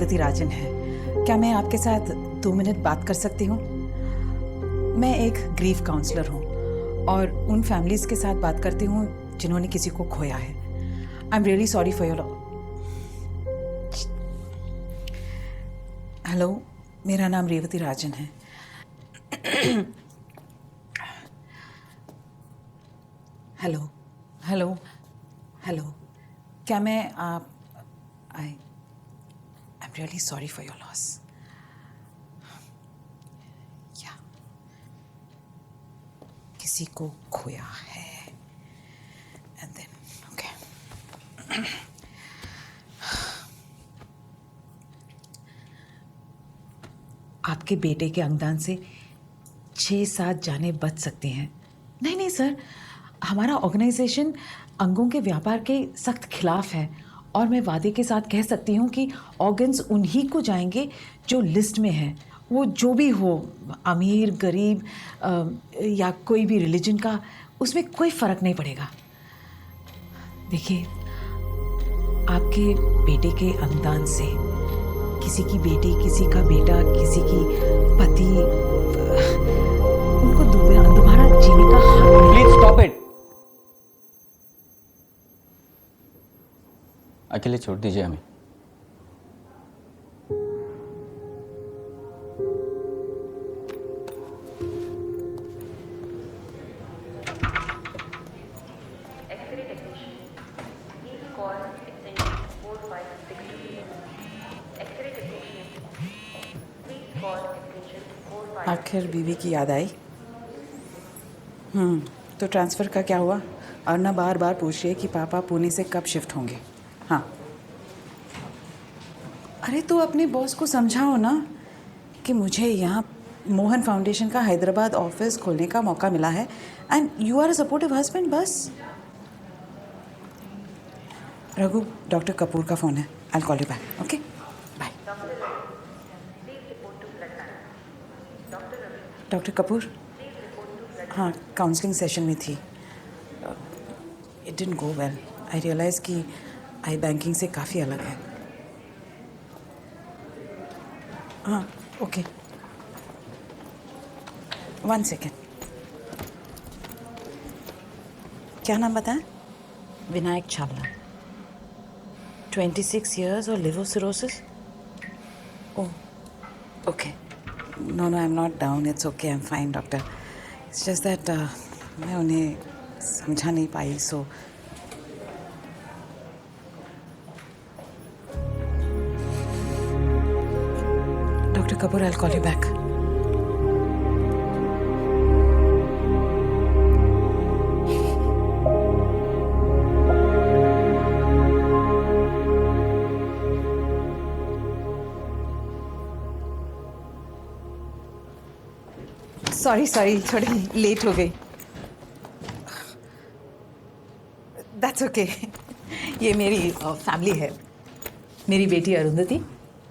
रेवती राजन है। क्या मैं आपके साथ 2 मिनट बात कर सकती हूँ? मैं एक ग्रीफ काउंसलर हूँ और उन फैमिलीज़ के साथ बात करती हूँ जिन्होंने किसी को खोया है। आई am really sorry for your. Hello, मेरा नाम रेवती राजन है। हेलो हेलो हेलो, क्या मैं आप आई am really sorry for your loss. या किसी को खोया है एंड देन ओके। आपके बेटे के अंगदान से 6-7 जानें बच सकती हैं। नहीं नहीं सर, हमारा ऑर्गेनाइजेशन अंगों के व्यापार के सख्त खिलाफ है और मैं वादे के साथ कह सकती हूँ कि ऑर्गन्स उन्हीं को जाएंगे जो लिस्ट में है, वो जो भी हो, अमीर गरीब या कोई भी रिलीजन का, उसमें कोई फ़र्क नहीं पड़ेगा। देखिए, आपके बेटे के अंगदान से किसी की बेटी, किसी का बेटा, किसी की पति, उनको दोबारा जीने का हक। Please stop it. अकेले छोड़ दीजिए हमें। आखिर बीवी की याद आई। तो ट्रांसफ़र का क्या हुआ? अर्ना बार बार पूछ रही है कि पापा पुणे से कब शिफ्ट होंगे। हाँ, अरे तो अपने बॉस को समझाओ ना कि मुझे यहाँ मोहन फाउंडेशन का हैदराबाद ऑफिस खोलने का मौका मिला है and you are a supportive husband. बस रघु, डॉक्टर कपूर का फ़ोन है। I call you back. Okay, bye. Doctor Kapoor, हाँ, काउंसलिंग सेशन में थी। It didn't go well. I realise कि आई बैंकिंग से काफ़ी अलग है। हाँ, ओके, 1 सेकेंड। क्या नाम बताएं? विनायक छावला, 26 years और liver cirrhosis. Oh, okay. No no, I am not down, it's okay, I am fine doctor. It's just that मैं उन्हें समझा नहीं पाई, so doctor Kapoor, I will call you back. Sorry, थोड़ी लेट हो गई। That's okay. ये मेरी फैमिली है। मेरी बेटी अरुंधति,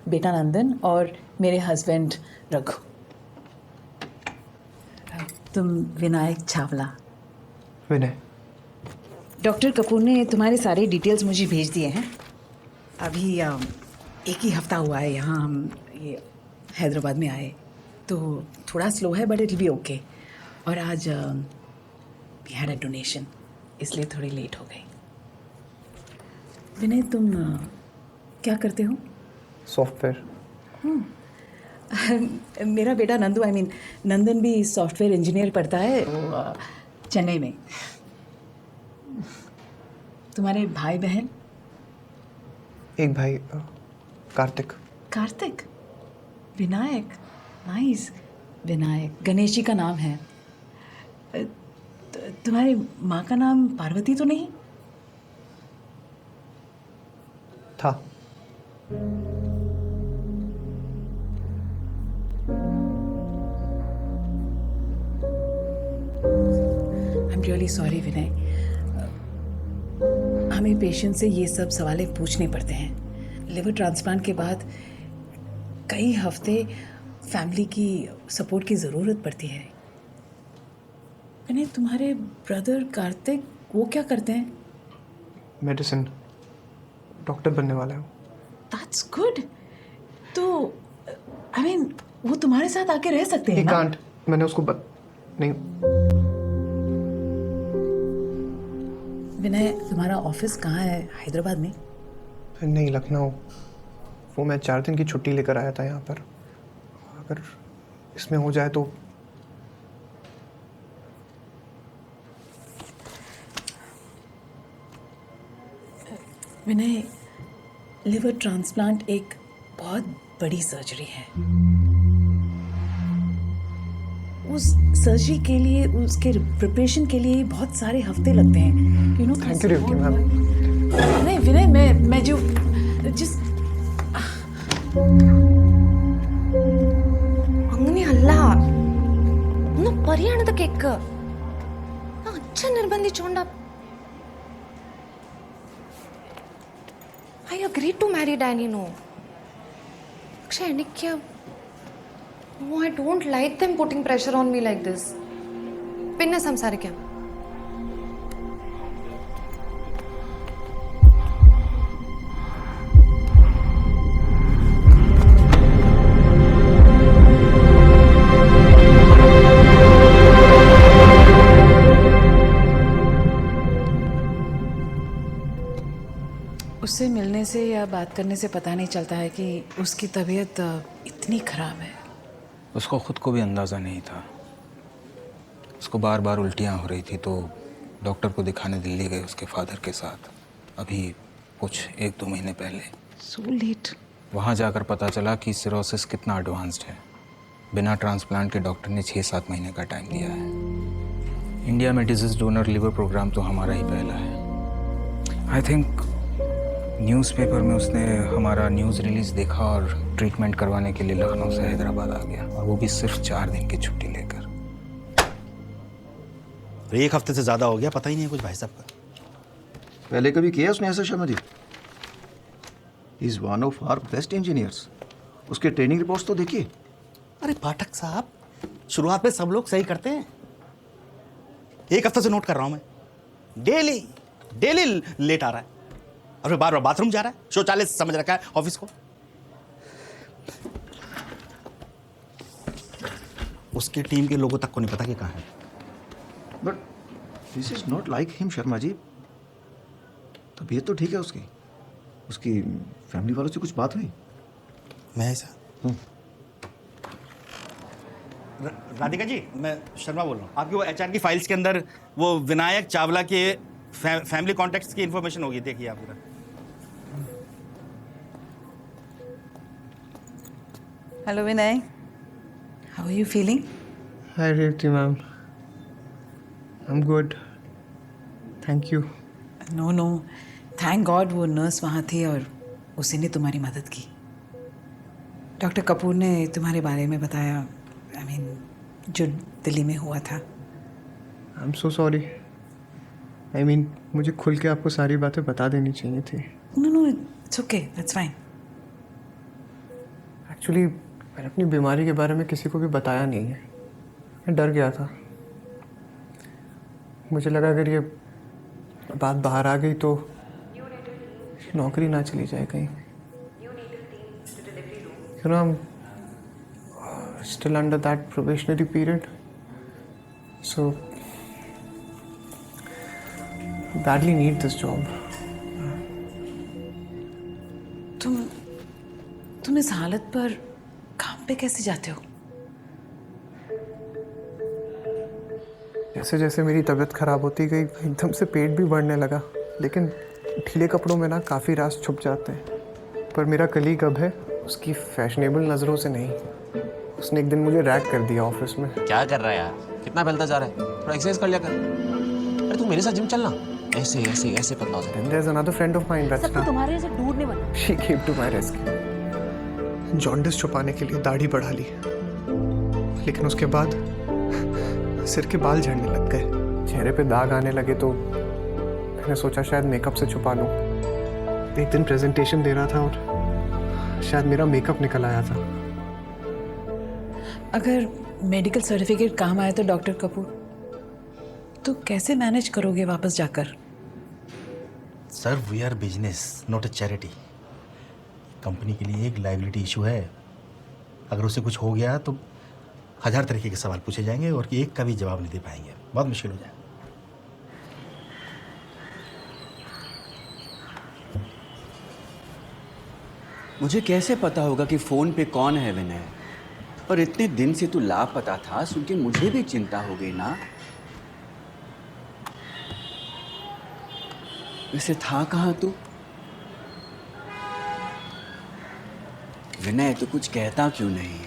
बेटा नंदन और मेरे हस्बैंड रघु। तुम विनायक छावला। विनय। डॉक्टर कपूर ने तुम्हारे सारे डिटेल्स मुझे भेज दिए हैं। अभी एक ही हफ्ता हुआ है यहाँ हम ये हैदराबाद में आए, तो थोड़ा स्लो है but it will be okay. और आज वी हैड अ डोनेशन, इसलिए थोड़ी लेट हो गई। विनय, तुम क्या करते हो? सॉफ्टवेयर। मेरा बेटा नंदू, आई मीन नंदन भी सॉफ्टवेयर इंजीनियर पढ़ता है, वो चेन्नई में। तुम्हारे भाई बहन? एक भाई कार्तिक। कार्तिक, विनायक, नाइस। विनायक गणेश जी का नाम है। तुम्हारी माँ का नाम पार्वती तो नहीं? था। आई एम रियली सॉरी विनय, हमें पेशेंट से ये सब सवालें पूछने पड़ते हैं। लिवर ट्रांसप्लांट के बाद कई हफ्ते फैमिली की सपोर्ट की ज़रूरत पड़ती है। विनय, तुम्हारे ब्रदर कार्तिक, वो क्या करते हैं? मेडिसिन, डॉक्टर बनने वाला है वो। That's good. तो आई मीन वो तुम्हारे साथ आके रह सकते हैं ही ना? कांट। मैंने उसको नहीं। विनय, तुम्हारा ऑफिस कहाँ है? हैदराबाद में? नहीं, लखनऊ। वो मैं 4 दिन की छुट्टी लेकर आया था यहाँ पर। अगर इसमें हो जाए तो। विनय, लिवर ट्रांसप्लांट एक बहुत बड़ी सर्जरी है। उस सर्जरी के लिए, उसके प्रिपरेशन के लिए बहुत सारे हफ्ते लगते हैं, you know. Thank you Revathi ma'am. नहीं विनय, मैं जो जिस അങ്ങനെ അല്ല ഒന്ന് പറയാണത് കേക്ക്. അച്ഛൻ നിർബന്ധിച്ചോണ്ടാ. I agreed to marry Danny, no. പക്ഷെ എനിക്ക് no, I don't like them putting pressure on me like this. പിന്നെ സംസാരിക്കാം. उससे मिलने से या बात करने से पता नहीं चलता है कि उसकी तबीयत इतनी खराब है। उसको खुद को भी अंदाज़ा नहीं था। उसको बार बार उल्टियाँ हो रही थी तो डॉक्टर को दिखाने दिल्ली गए उसके फादर के साथ, अभी कुछ 1-2 महीने पहले। So let. वहाँ जाकर पता चला कि सिरोसिस कितना एडवांस्ड है। बिना ट्रांसप्लांट के डॉक्टर ने 6-7 महीने का टाइम दिया है। इंडिया में डिजीज डोनर लिवर प्रोग्राम तो हमारा ही पहला है। आई थिंक न्यूज़पेपर में उसने हमारा न्यूज़ रिलीज़ देखा और ट्रीटमेंट करवाने के लिए लखनऊ से हैदराबाद आ गया, और वो भी सिर्फ 4 दिन की छुट्टी लेकर। तो 1 हफ्ते से ज़्यादा हो गया, पता ही नहीं है कुछ भाई साहब का। पहले कभी किया उसने ऐसा Sharma ji? Is one of our best engineers. उसके ट्रेनिंग रिपोर्ट्स तो देखिए। अरे पाठक साहब, शुरुआत में सब लोग सही करते हैं। 1 हफ्ते से नोट कर रहा हूँ मैं, डेली लेट आ रहा है और फिर बार बार बाथरूम जा रहा है। शौचालय समझ रखा है ऑफिस को। उसकी टीम के लोगों तक को नहीं पता कि कहाँ है। But this is not like him Sharma ji. तबीयत तो ठीक है उसकी। उसकी फैमिली वालों से कुछ बात हुई? मैं ऐसा राधिका जी, मैं शर्मा बोल रहा हूँ। आपकी वो एचआर की फाइल्स के अंदर वो विनायक चावला के फैमिली कॉन्टेक्ट्स की इंफॉर्मेशन होगी, देखिए आप पूरा। Hello, Vinay. How are you feeling? Hi Revathi ma'am. I am good, thank you. No no, thank God वो नर्स वहाँ थी और उसी ने तुम्हारी मदद की। डॉक्टर कपूर ने तुम्हारे बारे में बताया, आई मीन जो दिल्ली में हुआ था। I am so sorry. I mean मुझे खुल के आपको सारी बातें बता देनी चाहिए थी। No no, it's okay, that's fine. Actually मैंने अपनी बीमारी के बारे में किसी को भी बताया नहीं है। मैं डर गया था। मुझे लगा अगर ये बात बाहर आ गई तो नौकरी ना चली जाए कहीं। You know, I am still under that probationary period, so badly need this job. तुम इस हालत पर काम पे कैसे जाते हो? जैसे जैसे मेरी तबीयत खराब होती गई एकदम से पेट भी बढ़ने लगा, लेकिन ढीले कपड़ों में ना काफ़ी राज छुप जाते हैं। पर मेरा कलीग अब है, उसकी फैशनेबल नज़रों से नहीं। उसने एक दिन मुझे रैग कर दिया ऑफिस में। क्या कर रहा है यार? कितना फैलता जा रहा है? थोड़ा एक्सरसाइज कर लिया कर। अरे तू मेरे साथ जिम चलना, ऐसे ऐसे ऐसे पतला हो जाए। Then there's another friend of mine, Rachna. तुम्हारे जैसे दूर नहीं बना। She came to my rescue. Jaundice छुपाने के लिए दाढ़ी बढ़ा ली, लेकिन उसके बाद सिर के बाल झड़ने लग गए, चेहरे पे दाग आने लगे, तो मैंने सोचा शायद मेकअप से छुपा लूं। एक दिन प्रेजेंटेशन दे रहा था और शायद मेरा मेकअप निकल आया था। अगर मेडिकल सर्टिफिकेट काम आए तो डॉक्टर कपूर, तो कैसे मैनेज करोगे वापस जाकर? Sir, we are business not a charity. Company के लिए एक लाइबिलिटी इशू है। अगर उसे कुछ हो गया तो 1000 तरीके के सवाल पूछे जाएंगे और एक का भी जवाब नहीं दे पाएंगे, बहुत मुश्किल हो जाएगा। मुझे कैसे पता होगा कि फोन पे कौन है विनय? और इतने दिन से तू लापता था, सुन के मुझे भी चिंता हो गई ना। वैसे था कहाँ तू? विनय तू कुछ कहता क्यों नहीं?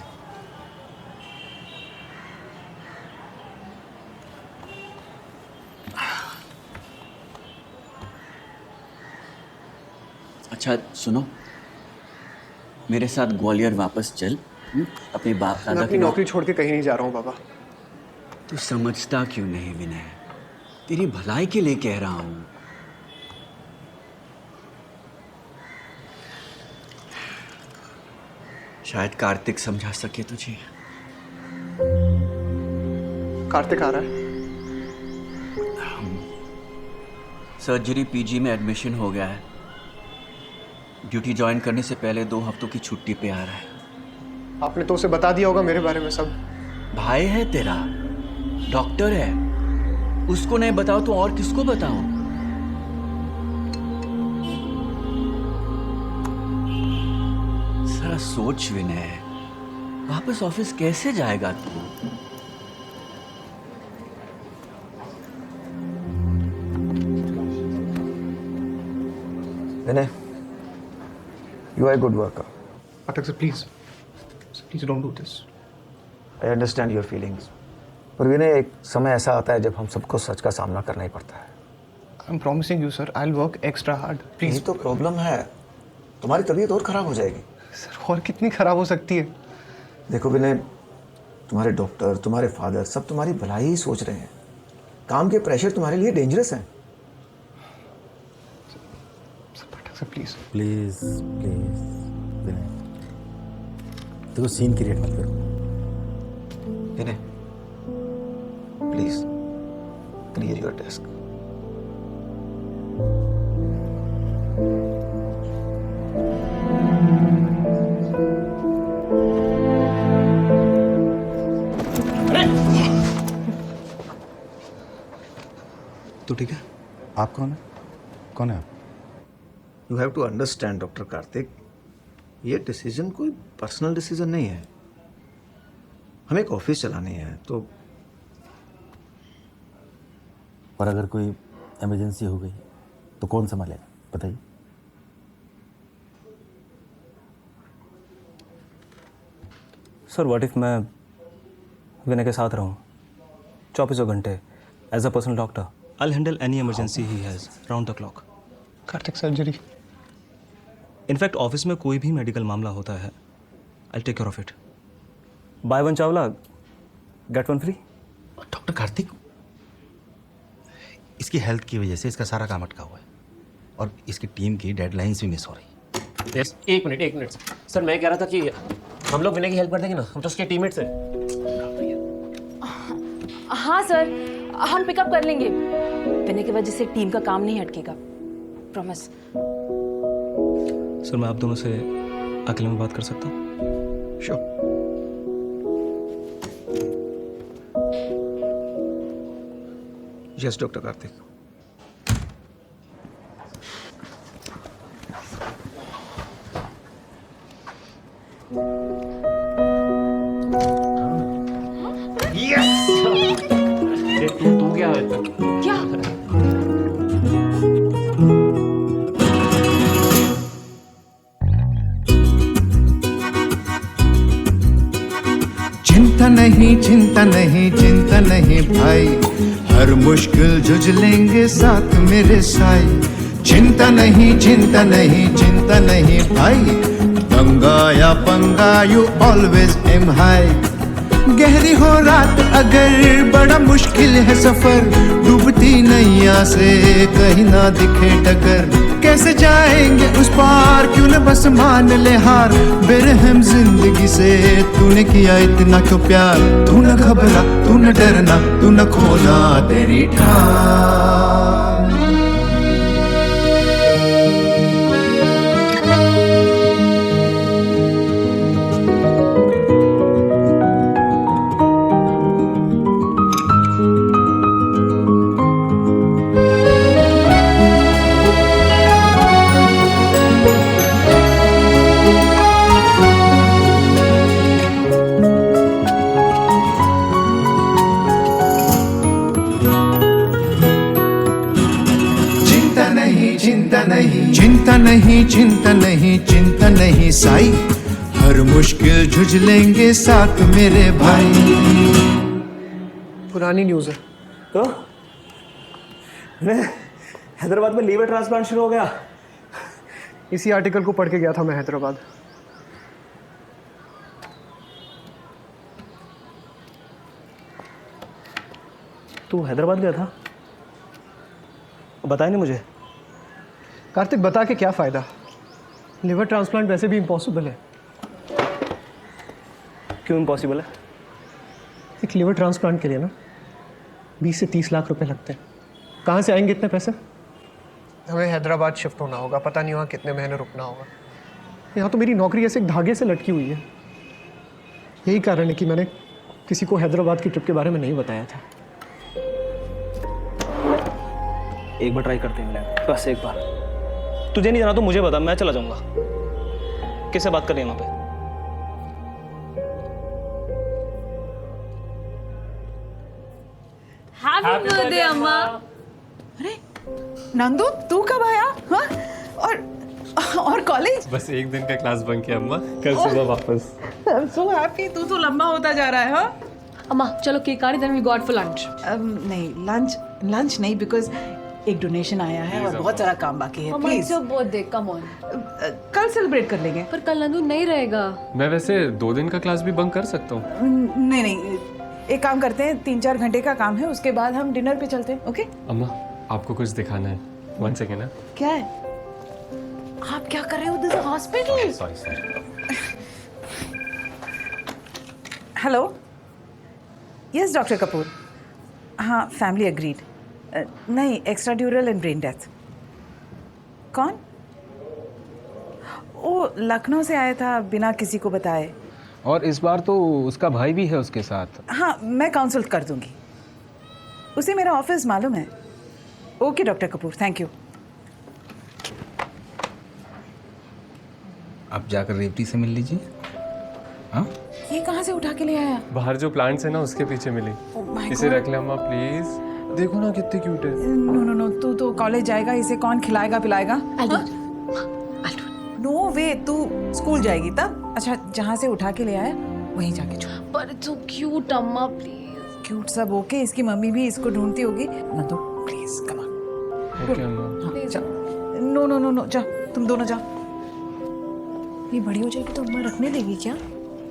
अच्छा सुनो, मेरे साथ ग्वालियर वापस चल। अपने बाप मैं दादा अपनी की नौकरी छोड़ के कहीं नहीं जा रहा हूँ बाबा। तू समझता क्यों नहीं विनय? तेरी भलाई के लिए कह रहा हूं। शायद कार्तिक समझा सके तुझे। कार्तिक आ रहा है। सर्जरी पीजी में एडमिशन हो गया है। ड्यूटी ज्वाइन करने से पहले 2 हफ्तों की छुट्टी पे आ रहा है। आपने तो उसे बता दिया होगा मेरे बारे में सब। भाई है तेरा, डॉक्टर है, उसको नहीं बताओ तो और किसको बताऊं? जरा सोच विनय, वापस ऑफिस कैसे जाएगा तू? विनय, you are a good worker. Pathak sir please don't do this. I understand your feelings. पर विनय, एक समय ऐसा आता है जब हम सबको सच का सामना करना ही पड़ता है। I am promising you sir, I will work extra hard. यही प्लीज। तो प्रॉब्लम है, तुम्हारी तबीयत और खराब हो जाएगी। सर और कितनी खराब हो सकती है? देखो विनय, तुम्हारे डॉक्टर, तुम्हारे फादर सब तुम्हारी भलाई ही सोच रहे हैं। काम के प्रेशर तुम्हारे लिए डेंजरस है। Pathak sir please. Please please Vinay, देखो सीन क्रिएट मत करो। Vinay please clear your desk. तो ठीक है, आप कौन है? कौन है आप? You have to understand doctor Karthik, ये डिसीजन कोई पर्सनल डिसीजन नहीं है। हमें एक ऑफिस चलानी है तो। और अगर कोई इमरजेंसी हो गई तो कौन संभालेगा बताइए? सर व्हाट इफ मैं विनय के साथ रहूं 24 घंटे as a personal doctor? I handle any emergency he has round the clock. Karthik surgery. In fact office में कोई भी मेडिकल मामला होता है, I take care of it. Buy one Chawla get one free. Doctor Karthik, इसकी हेल्थ की वजह से इसका सारा काम अटका हुआ है और इसकी टीम की डेडलाइंस भी मिस हो रही। यस, एक मिनट सर, मैं कह रहा था कि हम लोग विनय की हेल्प कर देंगे ना, हम तो उसके टीममेट्स हैं। हाँ सर, हम पिकअप कर लेंगे। विनय की वजह से टीम का काम नहीं अटकेगा, प्रॉमिस। सर मैं आप दोनों से अकेले में बात कर सकता हूँ? श्योर। Yes doctor Kartik. तू क्या है? क्या? चिंता नहीं चिंता नहीं चिंता नहीं भाई, हर मुश्किल जुझ लेंगे साथ मेरे साई। चिंता नहीं चिंता नहीं चिंता नहीं भाई, दंगा या पंगा यू ऑलवेज एम हाई। गहरी हो रात अगर बड़ा मुश्किल है सफर, डूबती नैया से कहीं ना दिखे डगर। कैसे जाएंगे उस पार, क्यों न बस मान ले हार। बेरहम जिंदगी से तूने किया इतना क्यों प्यार। तू न घबरा तू न डरना, तू न खोना तेरी ठान। नहीं चिंता नहीं चिंता नहीं चिंता नहीं साई हर मुश्किल झुझलेंगे साथ मेरे भाई। पुरानी न्यूज़ है। तो हैदराबाद में लीवर ट्रांसप्लांट शुरू हो गया। इसी आर्टिकल को पढ़ के गया था मैं हैदराबाद। तू हैदराबाद गया था? बताया नहीं मुझे। कार्तिक बता के क्या फ़ायदा, लिवर ट्रांसप्लांट वैसे भी इम्पॉसिबल है। क्यों इम्पॉसिबल है? एक लिवर ट्रांसप्लांट के लिए ना 20 से 30 लाख रुपए लगते हैं। कहाँ से आएंगे इतने पैसे? हमें हैदराबाद शिफ्ट होना होगा, पता नहीं वहाँ कितने महीने रुकना होगा। यहाँ तो मेरी नौकरी ऐसे एक धागे से लटकी हुई है। यही कारण है कि मैंने किसी को हैदराबाद की ट्रिप के बारे में नहीं बताया था। एक बार ट्राई करते हैं, बस एक बार। तुझे नहीं जाना तो मुझे बता, मैं चला जाऊंगा। किससे बात कर रही है वहाँ पे? हैप्पी बर्थडे अम्मा। अरे नंदू, तू कब आया? हाँ? और कॉलेज? बस एक दिन का क्लास बंक किया अम्मा, कल सुबह वापस। I am so happy. तू तो लंबा होता जा रहा है। हाँ अम्मा चलो केक काट, then we go out for lunch. नहीं, लंच नहीं, बिकॉज एक डोनेशन आया है और बहुत सारा काम बाकी है। अम्मा प्लीज बर्थडे, कम ऑन। कल सेलिब्रेट कर लेंगे। पर कल नंदू नहीं रहेगा। मैं वैसे 2 दिन का क्लास भी बंक कर सकता हूँ। नहीं, एक काम करते हैं, 3-4 घंटे का काम है, उसके बाद हम डिनर पे चलते हैं। ओके? अम्मा आपको कुछ दिखाना है, 1 सेकेंड ना। क्या है? आप क्या कर रहे हो? This is hospital. Sorry. Hello, yes doctor Kapoor. हाँ, फैमिली अग्रीड। नहीं, एक्स्ट्रा ड्यूरल एंड ब्रेन डेथ। कौन? वो लखनऊ से आया था बिना किसी को बताए। और इस बार तो उसका भाई भी है उसके साथ। हाँ, मैं काउंसल्ट कर दूंगी। उसे मेरा ऑफिस मालूम है। Okay doctor Kapoor, thank you. आप जाकर रेवती से मिल लीजिए। हाँ, ये कहाँ से उठा के ले आया? बाहर जो प्लांट्स है ना उसके पीछे मिली। इसे रख ले अम्मा प्लीज, देखो ना कितनी क्यूट है। नो, तू तो कॉलेज जाएगा, इसे कौन खिलाएगा पिलाएगा? नो वे, तू स्कूल जाएगी तब। अच्छा, जहाँ से उठा के ले आया वहीं जाके छोड़। पर इट्स सो क्यूट अम्मा, प्लीज। क्यूट सब ओके, इसकी मम्मी भी इसको ढूंढती होगी। Nandu please come on. Okay अम्मा। जाओ। नो, जाओ, तुम दोनों जाओ। ये बड़ी हो जाएगी तो अम्मा रखने देगी क्या?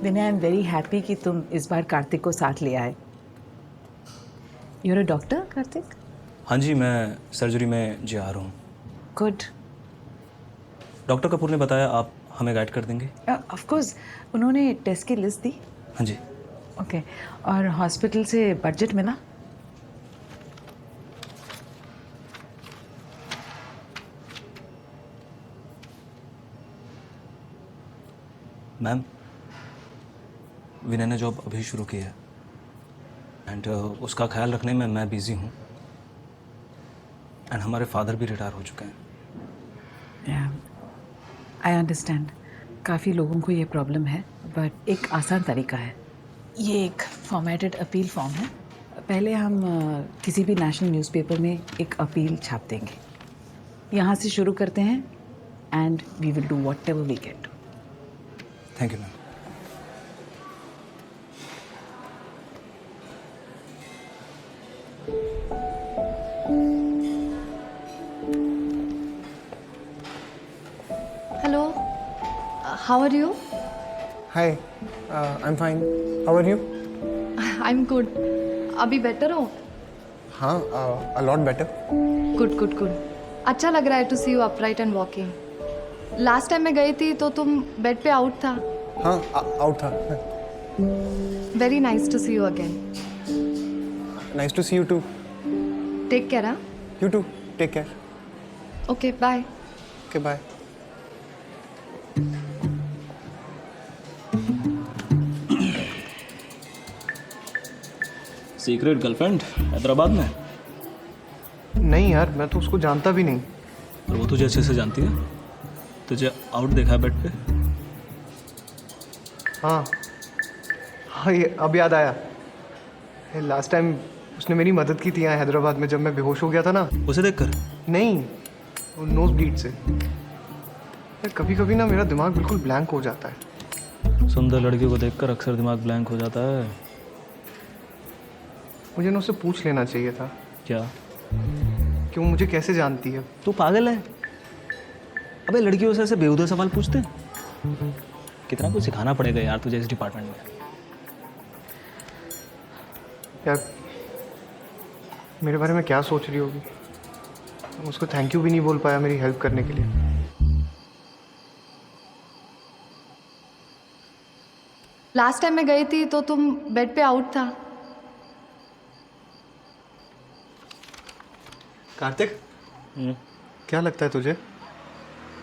Vinay, I am very happy कि तुम इस बार कार्तिक को साथ ले आए। You are a doctor Karthik? हाँ जी, मैं सर्जरी में जा रहा हूँ। गुड। डॉक्टर कपूर ने बताया आप हमें गाइड कर देंगे? ऑफ कोर्स, उन्होंने टेस्ट की लिस्ट दी। हाँ जी। ओके, और हॉस्पिटल से बजट मिला? मैम, विनय ने जॉब अभी शुरू की है एंड उसका ख्याल रखने में मैं बिजी हूँ एंड हमारे फादर भी रिटायर हो चुके हैं। आई अंडरस्टैंड, काफ़ी लोगों को ये प्रॉब्लम है, बट एक आसान तरीका है। ये एक फॉर्मेटेड अपील फॉर्म है। पहले हम किसी भी नेशनल न्यूज़पेपर में एक अपील छाप देंगे। यहाँ से शुरू करते हैं and we will do whatever we can do. Thank you ma'am. Hello, how are you? Hi, I am fine. How are you? I am good. अभी बेटर हो? हाँ, अ लॉट बेटर। गुड। अच्छा लग रहा है to see you upright and walking. Last time मैं गई थी तो तुम बेड पे आउट था। हाँ, आउट था। Very nice to see you again. Nice to see you too. Take care. हाँ, you too, take care. Okay, bye. Okay, bye. Secret girlfriend Hyderabad में? नहीं यार, मैं तो उसको जानता भी नहीं। और वो तुझे अच्छे से जानती है? तुझे आउट देखा है बेड पे? हाँ, ये अब याद आया। लास्ट टाइम उसने मेरी मदद की थी यहाँ हैदराबाद में, जब मैं बेहोश हो गया था ना। उसे देखकर? नहीं, और नोज ब्लीड से। यार कभी कभी ना मेरा दिमाग बिल्कुल ब्लैंक हो जाता है। सुंदर लड़कियों को देखकर अक्सर दिमाग ब्लैंक हो जाता है। मुझे ना उससे पूछ लेना चाहिए था क्या? कि वो मुझे कैसे जानती है। तू पागल है? अबे लड़कियों से ऐसे बेहुदा सवाल पूछते हैं? कितना कुछ सिखाना पड़ेगा यार तुझे इस डिपार्टमेंट में। यार मेरे बारे में क्या सोच रही होगी। उसको थैंक यू भी नहीं बोल पाया मेरी हेल्प करने के लिए। लास्ट टाइम मैं गई थी तो तुम बेड पे आउट था। कार्तिक, क्या लगता है तुझे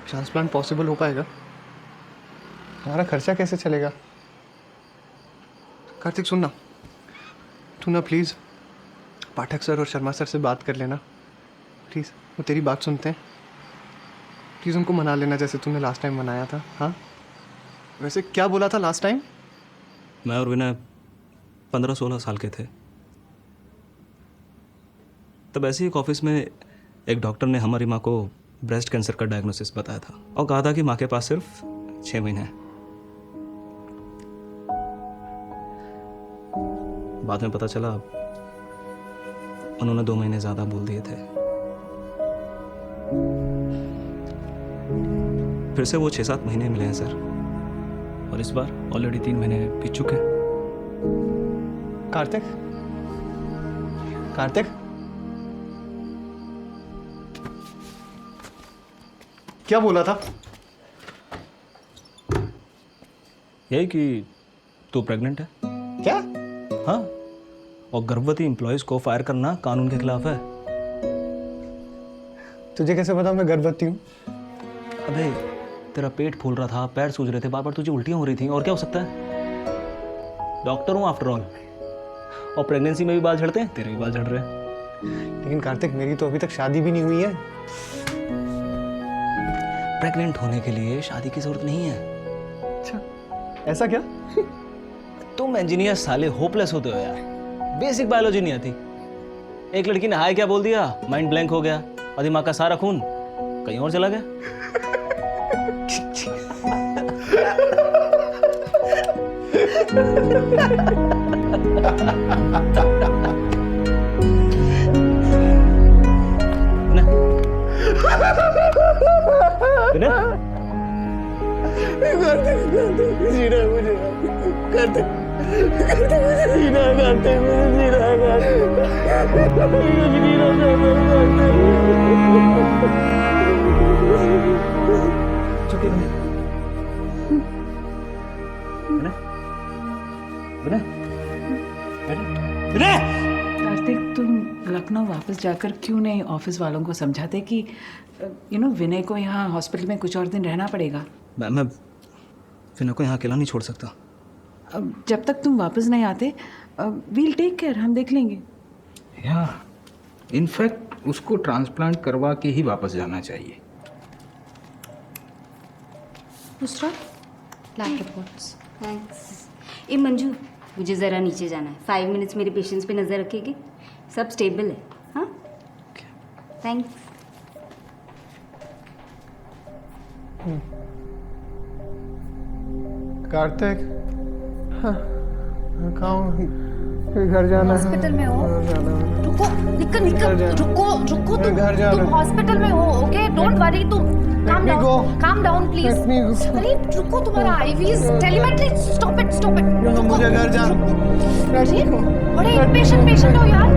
ट्रांसप्लांट पॉसिबल हो पाएगा? हमारा खर्चा कैसे चलेगा? कार्तिक सुन ना, तू ना प्लीज़ पाठक सर और शर्मा सर से बात कर लेना प्लीज़। वो तेरी बात सुनते हैं। प्लीज़ उनको मना लेना जैसे तूने लास्ट टाइम मनाया था। हाँ, वैसे क्या बोला था लास्ट टाइम? मैं और विनय 15-16 साल के थे। तब ऐसे ही एक ऑफिस में एक डॉक्टर ने हमारी माँ को ब्रेस्ट कैंसर का डायग्नोसिस बताया था और कहा था कि माँ के पास सिर्फ 6 महीने हैं। बाद में पता चला उन्होंने 2 महीने ज़्यादा बोल दिए थे। फिर से वो 6-7 महीने मिले हैं सर, और इस बार ऑलरेडी 3 महीने बीत चुके हैं। कार्तिक, कार्तिक, क्या बोला था? यही कि तू प्रेग्नेंट है। क्या? हाँ, और गर्भवती एम्प्लॉयज को फायर करना कानून के खिलाफ है। तुझे कैसे पता मैं गर्भवती हूँ? अबे तेरा पेट फूल रहा था, पैर सूज रहे थे, बार बार तुझे उल्टियाँ हो रही थी, और क्या हो सकता है? डॉक्टर हूँ आफ्टर ऑल। और प्रेगनेंसी में भी बाल झड़ते हैं, तेरे भी बाल झड़ रहे हैं। लेकिन कार्तिक, मेरी तो अभी तक शादी भी नहीं हुई है। प्रेग्नेंट होने के लिए शादी की जरूरत नहीं है। अच्छा, ऐसा क्या? तुम इंजीनियर साले होपलेस होते हो यार। बेसिक बायोलॉजी नहीं आती। एक लड़की ने हाय क्या बोल दिया, माइंड ब्लैंक हो गया और दिमाग का सारा खून कहीं और चला गया। कार्तिक, तुम लखनऊ वापस जाकर क्यों नहीं ऑफिस वालों को समझाते कि विनय को यहाँ हॉस्पिटल में कुछ और दिन रहना पड़ेगा? मैं विनय को यहाँ अकेला नहीं छोड़ सकता। जब तक तुम वापस नहीं आते वील टेक केयर, हम देख लेंगे। या इनफैक्ट उसको ट्रांसप्लांट करवा के ही वापस जाना चाहिए। दूसरा लैब रिपोर्ट्स। थैंक्स। ए मंजू, मुझे ज़रा नीचे जाना है। 5 मिनट्स मेरे पेशेंट्स पे नज़र रखेगी। सब स्टेबल है। हाँ, थैंक्स। कार्तिक, कहाँ घर जाना है? हॉस्पिटल में हो? रुको, निकल निकल, रुको रुको, तुम हॉस्पिटल में हो। ओके, डोंट वरी, तुम calm down प्लीज। अरे रुको, तुम्हारा आईवीज टेलीमेट्री, स्टॉप इट रुको, मुझे घर जाना। अरे बड़े इम्पेशेंट पेशेंट हो यार।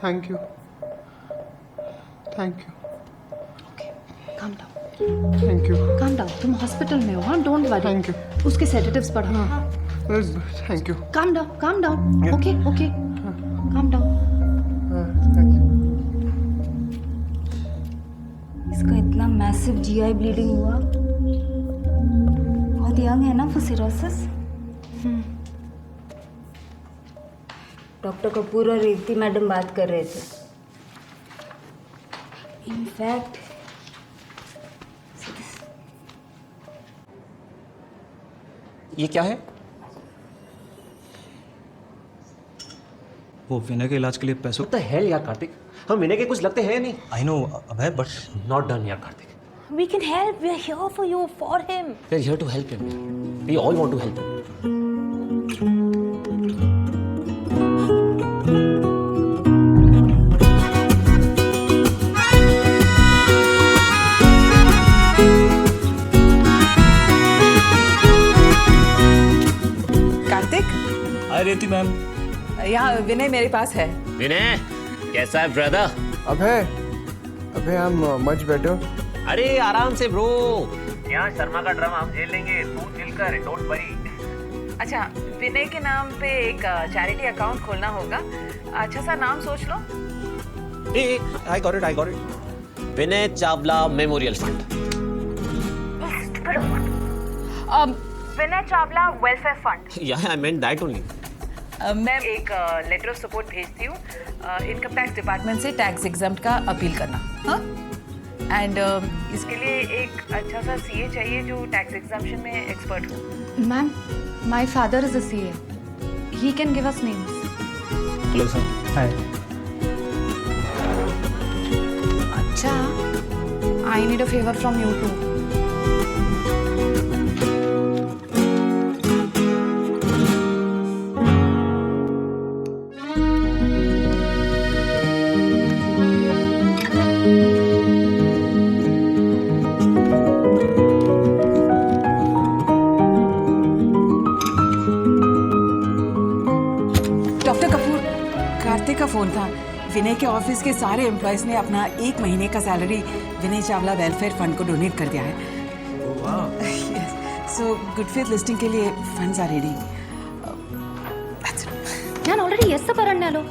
Thank you. Okay, calm down। Thank you. calm down, तुम हॉस्पिटल में हो। हाँ, डोंट वरी। Thank you. उसके सेडेटिव्स पढ़ो। हाँ, thank you. calm down। Okay, calm down। इसका इतना मैसिव जीआई ब्लीडिंग हुआ। बहुत यंग है ना फॉर सिरोसिस। डॉक्टर कपूर और रेवती मैडम बात कर रहे थे। इनफैक्ट ये क्या है? वो विनय के इलाज के लिए पैसों। What the hell यार कार्तिक, हम विनय के कुछ लगते हैं नहीं। I know Abhay, but not done यार Kartik. We can help. We are here for you, for him. We are here to help him. We all want to help him. Kartik, हाय रेती ma'am. यहाँ विनय मेरे पास है। विनय कैसा है brother? Abhay, Abhay I am much better. अरे आराम से ब्रो। यहाँ शर्मा का ड्रामा हम झेल लेंगे, तू चिल कर, डोंट वरी। अच्छा, विनय के नाम पे एक चैरिटी अकाउंट खोलना होगा। अच्छा सा नाम सोच लो। I got it. Vinay Chawla memorial fund. Vinay Chawla welfare fund. या आई मेंट दैट ओनली। मैं एक लेटर ऑफ सपोर्ट भेजती हूँ इनकम टैक्स डिपार्टमेंट से टैक्स एग्जम्प्ट का अपील करना। हाँ, एंड इसके लिए एक अच्छा सा सीए चाहिए जो टैक्स एग्जाम्पशन में एक्सपर्ट हो। Ma'am, my father is a CA, he can give us names. Hello sir. Hi. अच्छा, I need a favour from you too. Kartik का फोन था। विनय के ऑफिस के सारे एम्प्लॉयज ने अपना 1 महीने का सैलरी विनय चावला वेलफेयर फंड को डोनेट कर दिया है। सो गुड फेथ लिस्टिंग के लिए फंड्स आर रेडी। ഞാൻ ഓൾറെഡി യെസ് പറഞ്ഞാലോ.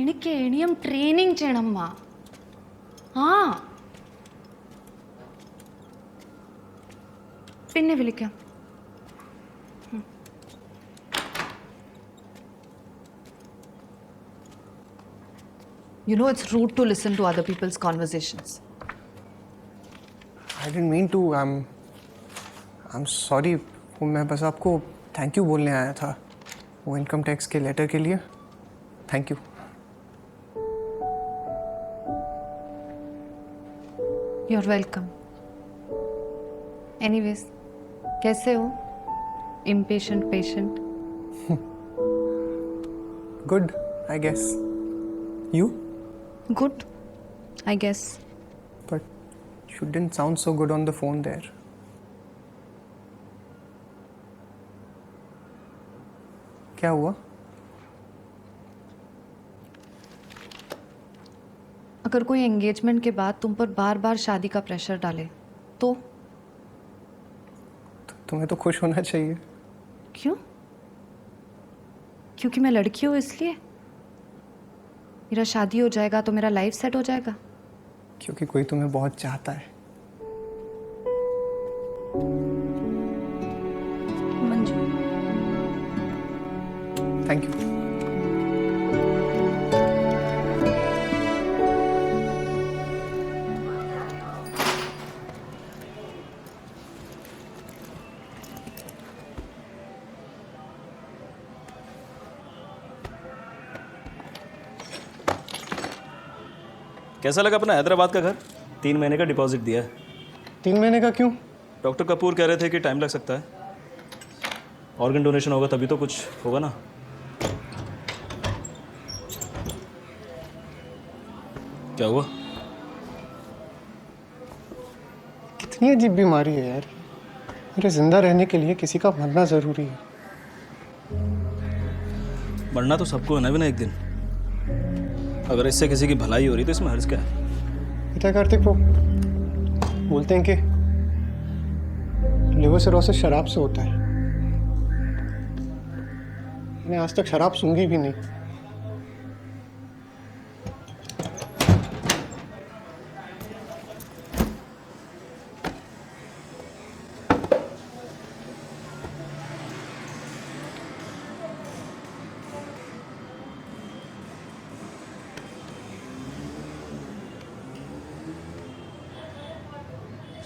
എനിക്ക് ഇനിയും ട്രെയിനിങ് ചെയ്യണം അമ്മ. ആ പിന്നെ വിളിക്കാം. You know it's rude to listen to other people's conversations. I didn't mean to. I'm sorry. मैं बस आपको थैंक यू बोलने आया था वो इनकम टैक्स के लेटर के लिए। Thank you. You're welcome. Anyways, कैसे हो? Impatient patient. Good, I guess. You? Good, I guess. But you didn't sound so good on the phone there. क्या हुआ? अगर कोई एंगेजमेंट के बाद तुम पर बार बार शादी का प्रेशर डाले तो तुम्हें तो खुश होना चाहिए। क्यों? क्योंकि मैं लड़की हूँ इसलिए? मेरा शादी हो जाएगा तो मेरा लाइफ सेट हो जाएगा? क्योंकि कोई तुम्हें बहुत चाहता है। मंजू। Thank you. कैसा लगा अपना हैदराबाद का घर? 3 महीने का डिपॉजिट दिया है। 3 महीने का क्यों? डॉक्टर कपूर कह रहे थे कि टाइम लग सकता है। ऑर्गन डोनेशन होगा तभी तो कुछ होगा ना। क्या हुआ? कितनी अजीब बीमारी है यार। मेरे जिंदा रहने के लिए किसी का मरना जरूरी है। मरना तो सबको है ना बिना एक दिन। अगर इससे किसी की भलाई हो रही तो इसमें हर्ज क्या है? पता है कार्तिक, वो बोलते हैं कि लिवर सिरोसिस शराब से होता है। मैंने आज तक शराब सूंघी भी नहीं।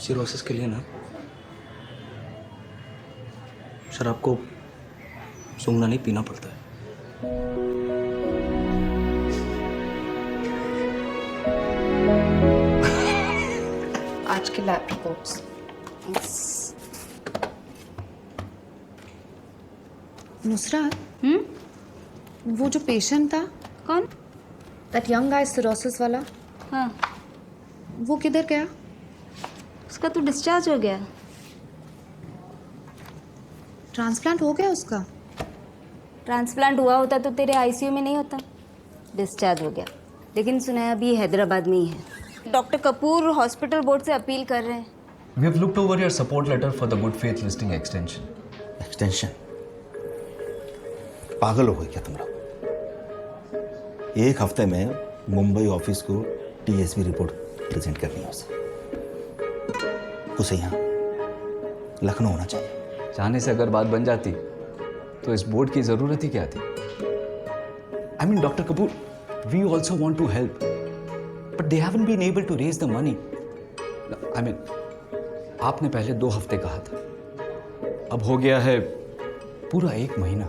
सिरोसिस के लिए ना शराब को सूंघना नहीं, पीना पड़ता है। आज के लैब रिपोर्ट्स। नुसरात, वो जो पेशेंट था, कौन? दैट यंग गाय सिरोसिस वाला, हाँ, वो किधर गया? उसका तो डिस्चार्ज हो गया। ट्रांसप्लांट हो गया उसका? ट्रांसप्लांट हुआ होता तो तेरे आईसीयू में नहीं होता। डिस्चार्ज हो गया, लेकिन सुना है अभी हैदराबाद में ही है। डॉक्टर कपूर हॉस्पिटल बोर्ड से अपील कर रहे हैं। We have looked over your support letter for the good faith listing extension. Extension? पागल हो गए क्या तुम लोग? एक हफ्ते में मुंबई ऑफिस को टीएसवी रिपोर्ट प्रेजेंट करनी है उसे यहाँ लखनऊ होना चाहिए। चाहने से अगर बात बन जाती तो इस बोर्ड की जरूरत ही क्या थी? I mean doctor Kapoor, we also want to help, but they haven't been able to raise the money. I mean आपने पहले 2 हफ्ते कहा था, अब हो गया है पूरा 1 महीना।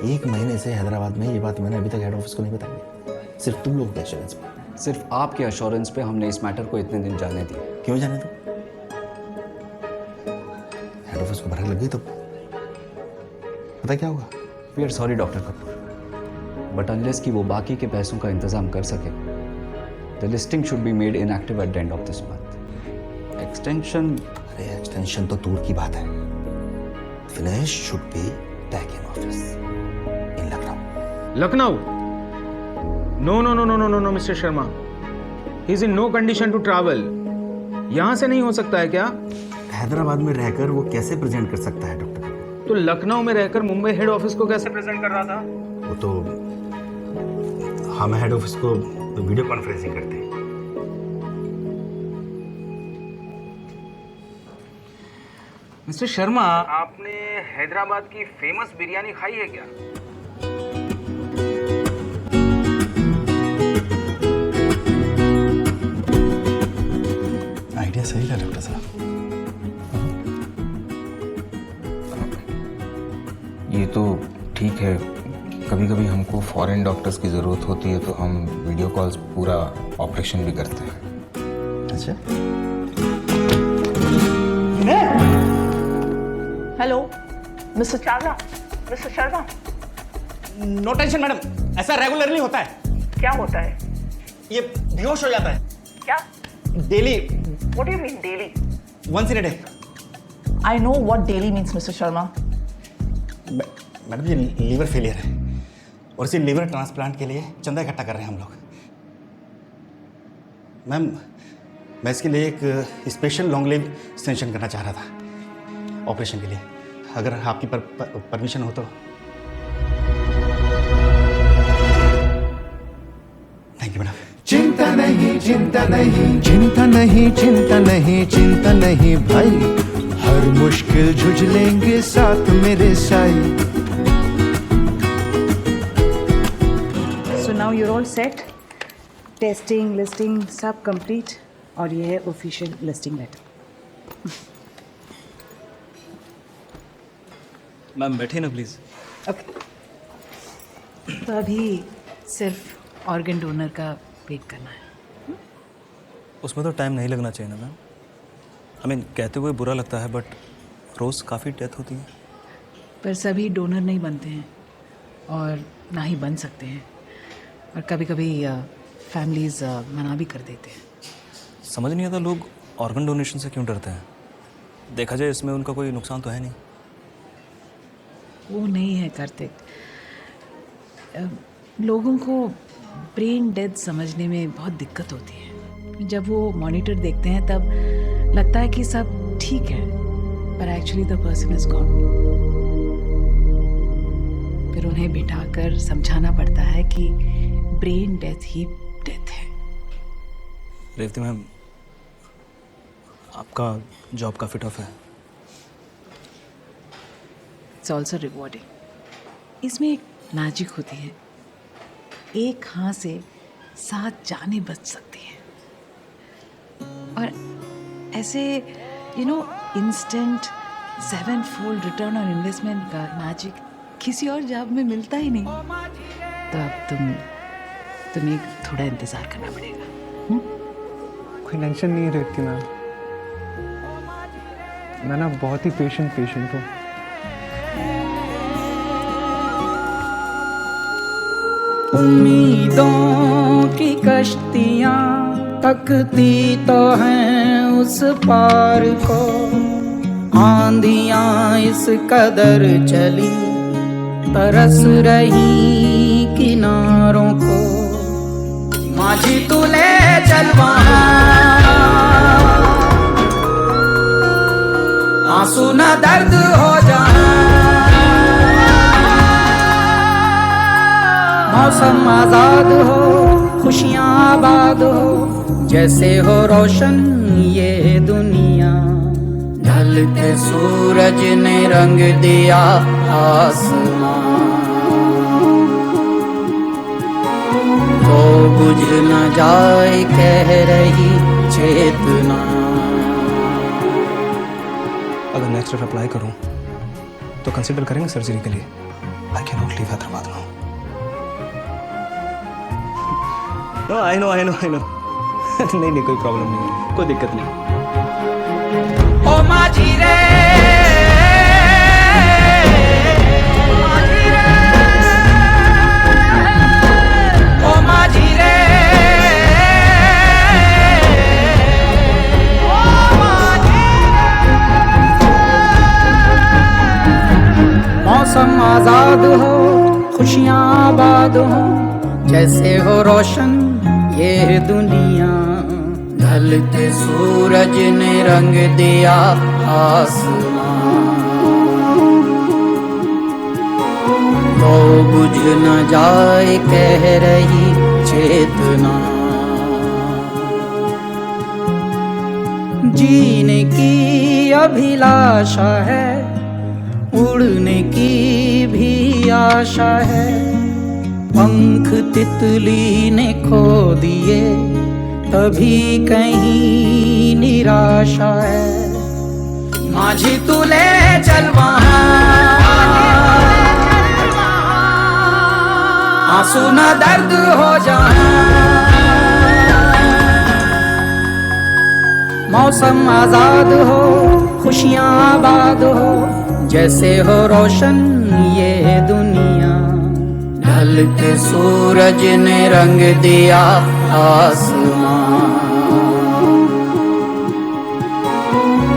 1 महीने से हैदराबाद में ये बात मैंने अभी तक हेड ऑफिस को नहीं बताई, सिर्फ तुम लोग के एश्योरेंस पे। सिर्फ आपके एश्योरेंस पे हमने इस मैटर को इतने दिन जाने दिए। क्यों जाने दो? हेड ऑफिस को भड़क लग गई तो पता क्या होगा? We are sorry doctor Kapoor, but unless कि वो बाकी के पैसों का इंतजाम कर सके, the listing should be made inactive at the end of this month. Extension? अरे एक्सटेंशन तो दूर की बात है। Finish should be back in office in Lucknow. Lucknow? No no no no no no no mister Sharma, he is in no condition to travel. यहां से नहीं हो सकता है क्या? हैदराबाद में रहकर वो कैसे प्रेजेंट कर सकता है डॉक्टर? तो लखनऊ में रहकर मुंबई हेड ऑफिस को कैसे प्रेजेंट कर रहा था? वो तो हम हेड ऑफिस को वीडियो कॉन्फ्रेंसिंग करते हैं। मिस्टर शर्मा, आपने हैदराबाद की फेमस बिरयानी खाई है क्या? आइडिया सही था डॉक्टर साहब। ये तो ठीक है, कभी कभी हमको फॉरेन डॉक्टर्स की ज़रूरत होती है तो हम वीडियो कॉल्स पूरा ऑपरेशन भी करते हैं। अच्छा, hello mister Chawla, mister Sharma. No tension madam, ऐसा रेगुलरली होता है। क्या होता है? ये बेहोश हो जाता है। क्या? Daily. What do you mean daily? Once in a day. I know what daily means mister Sharma. Madam ये लीवर फेलियर है और इसी लीवर ट्रांसप्लांट के लिए चंदा इकट्ठा कर रहे हैं हम लोग। मैम, मैं इसके लिए एक स्पेशल लॉन्ग लिव एक्सटेंशन करना चाह रहा था ऑपरेशन के लिए, अगर आपकी परमिशन हो तो। Thank you madam. चिंता नहीं चिंता नहीं चिंता नहीं चिंता नहीं चिंता नहीं भाई, हर मुश्किल झुझलेंगे साथ मेरे Sai. So now you're all set, testing listing सब कंप्लीट, और ये है ऑफिशियल लिस्टिंग लेटर। मैम बैठे ना प्लीज। ओके, तो अभी सिर्फ ऑर्गन डोनर का वेट करना है। उसमें तो टाइम नहीं लगना चाहिए ना मैम। आई मीन कहते हुए बुरा लगता है, बट रोज़ काफ़ी डेथ होती है। पर सभी डोनर नहीं बनते हैं और ना ही बन सकते हैं, और कभी कभी फैमिलीज मना भी कर देते हैं। समझ नहीं आता लोग ऑर्गन डोनेशन से क्यों डरते हैं। देखा जाए इसमें उनका कोई नुकसान तो है नहीं। वो नहीं है कार्तिक, लोगों को ब्रेन डेथ समझने में बहुत दिक्कत होती है। जब वो मॉनिटर देखते हैं तब लगता है कि सब ठीक है, पर actually the person is gone. फिर उन्हें बिठाकर समझाना पड़ता है कि ब्रेन डेथ ही डेथ है। रेवती मैम, आपका जॉब काफ़ी टफ है। It's also rewarding. इसमें एक मैजिक होती है, एक हाँ से 7 जानें बच सकती हैं, और ऐसे instant 7-fold return on investment का मैजिक किसी और जॉब में मिलता ही नहीं। तो अब तुम्हें थोड़ा इंतजार करना पड़ेगा। कोई टेंशन नहीं रहती मैम, मैं ना बहुत ही पेशेंट हूँ। उम्मीदों की कश्तियाँ तकती तो हैं उस पार को, आंधियाँ इस कदर चली तरस रही किनारों को। माझी तू ले चल वहाँ, आंसू न दर्द हो जाए। मौसम आजाद हो, खुशियाँ आबाद हो, जैसे हो रोशन ये दुनिया। ढलते सूरज ने रंग दिया आसमां, तो बुझ न जाए कह रही चेतना। अगर नेक्स्ट ईयर अप्लाई करूं तो कंसिडर करेंगे सर्जरी के लिए? I can not leave Hyderabad now. No I know नहीं कोई प्रॉब्लम नहीं है, कोई दिक्कत नहीं। ओ माझी रे, ओ माझी रे, मौसम आजाद हो, खुशियाँ आबाद हो, जैसे हो रोशन ये दुनिया। ढलते सूरज ने रंग दिया आसमां, तो बुझ न जाए कह रही चेतना। जीने की अभिलाषा है, उड़ने की भी आशा है, पंख तितली ने खो दिए तभी कहीं निराशा है। माझी तू ले चल वहाँ, आंसू न दर्द हो जाए। मौसम आजाद हो, खुशियाँ आबाद हो, जैसे हो रोशन ये दुनिया। ढलते सूरज ने रंग दिया आसमां,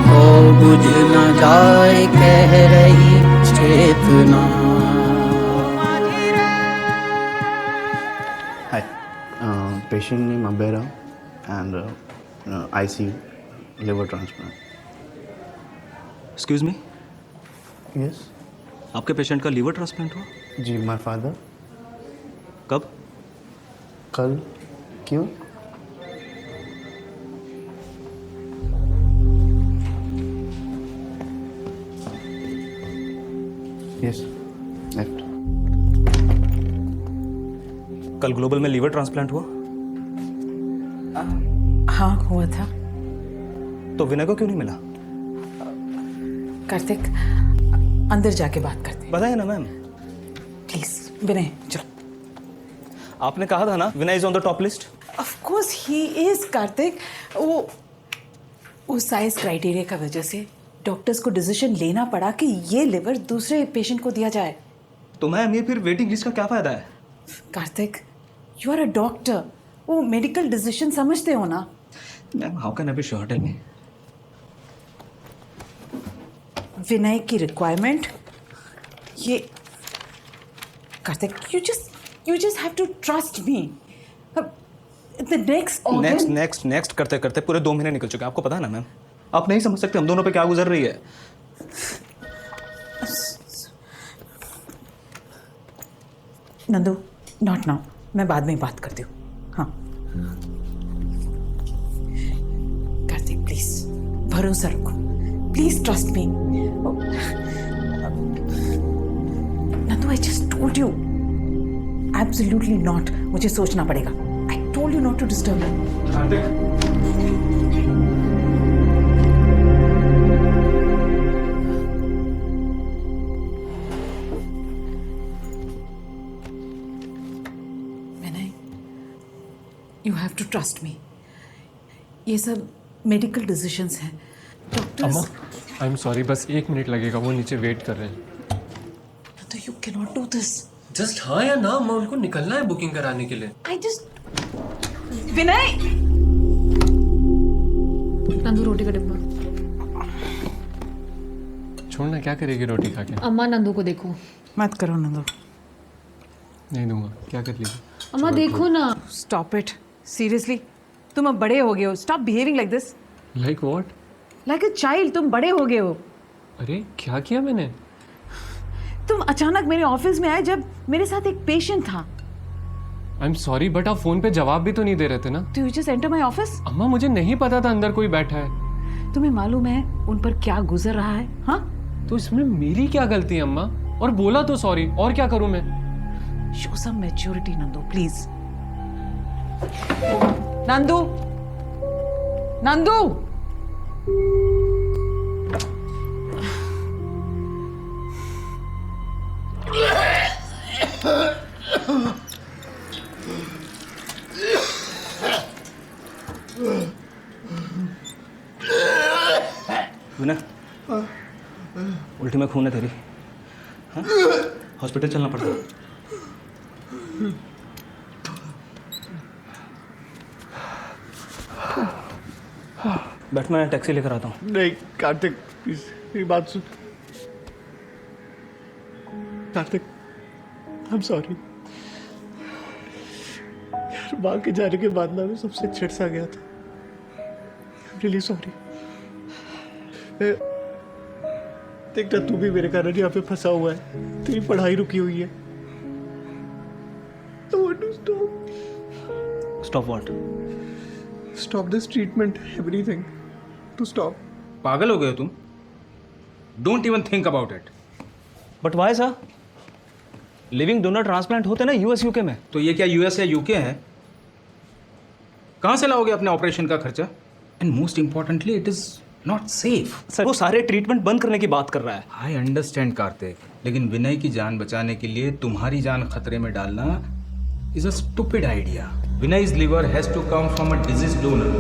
तो बुझ न जाए कह रही चेतना। Hi, patient name Abera and ICU, liver transplant. Excuse me, yes आपके पेशेंट का लीवर ट्रांसप्लांट हुआ? जी, माय फादर। कब? कल। क्यों? Yes, left. कल ग्लोबल में लीवर ट्रांसप्लांट हुआ? हाँ हुआ था। तो विनय को क्यों नहीं मिला? कार्तिक, अंदर जाके बात करते हैं। बताइए ना मैम। प्लीज विनय चलो। आपने कहा था ना Vinay is on the top list. Of course he is Kartik. वो साइज क्राइटेरिया का वजह से डॉक्टर्स को डिसीजन लेना पड़ा कि ये लिवर दूसरे पेशेंट को दिया जाए। तो मैम ये फिर वेटिंग लिस्ट का क्या फायदा है? Kartik, you are a doctor, वो मेडिकल डिसीजन समझते हो ना। Ma'am how can I be sure, tell me. Vinay की रिक्वायरमेंट ये। Kartik, you just have to trust me. The next करते करते पूरे 2 महीने निकल चुके हैं। आपको पता है ना मैम, आप नहीं समझ सकते हम दोनों पे क्या गुजर रही है। नंदू, नॉट नाउ, मैं बाद में बात करती हूँ। हाँ कार्तिक प्लीज भरोसा रखो, please trust me. Nandu, I just told you. Absolutely not, मुझे सोचना पड़ेगा। I told you not to disturb me. You have to trust me. ये सब मेडिकल डिसीजंस हैं। अम्मा डॉक्टर्स। आई एम सॉरी, बस 1 मिनट लगेगा, वो नीचे वेट कर रहे हैं। तो you can not do this. Just हाँ या ना, मैं उनको निकलना है बुकिंग कराने के लिए। आई जस्ट विनय। नंदू रोटी का डिब्बा। छोड़ना, क्या करेगी रोटी खा के? अम्मा नंदू को देखो। मत करो नंदू। नहीं दूंगा, क्या कर लीजिए। अम्मा देखो ना। स्टॉप इट, सीरियसली तुम अब बड़े हो गए हो। Stop behaving like this. Like what? Like a child. तुम बड़े हो गए हो। अरे क्या किया मैंने? तुम अचानक मेरे ऑफिस में आए जब मेरे साथ एक पेशेंट था। आई एम सॉरी, बट आप फोन पे जवाब भी तो नहीं दे रहे थे ना। तो you just enter my office. अम्मा मुझे नहीं पता था अंदर कोई बैठा है। तुम्हें मालूम है उन पर क्या गुजर रहा है? हाँ, तो इसमें मेरी क्या गलती है अम्मा? और बोला तो सॉरी, और क्या करूं मैं? Show some maturity Nandu please. Nandu, Nandu. Vinay, उल्टी में खून है तेरी। हाँ? हॉस्पिटल चलना पड़ता है। बैठ, मैं टैक्सी लेकर आता हूँ। नहीं कार्तिक, प्लीज मेरी बात सुन। कार्तिक, आई एम सॉरी यार, माँ के जाने के बाद ना मैं सबसे चिढ़ सा गया था। आई एम रियली सॉरी। देखना, तू भी मेरे कारण यहाँ पे फंसा हुआ है, तेरी पढ़ाई रुकी हुई है। I want to stop. Stop what? Stop this treatment, everything. To stop. पागल हो गए हो तुम? Don't even think about it. But why sir? Living donor transplant होते ना यूएस यूके में। तो ये क्या यूएस या यूके है? कहाँ से लाओगे अपने ऑपरेशन का खर्चा? And most importantly it is not safe. Sir वो सारे ट्रीटमेंट बंद करने की बात कर रहा है। आई अंडरस्टैंड कार्तिक, लेकिन विनय की जान बचाने के लिए तुम्हारी जान खतरे में डालना is a stupid idea. Vinay's liver has to come from a deceased donor.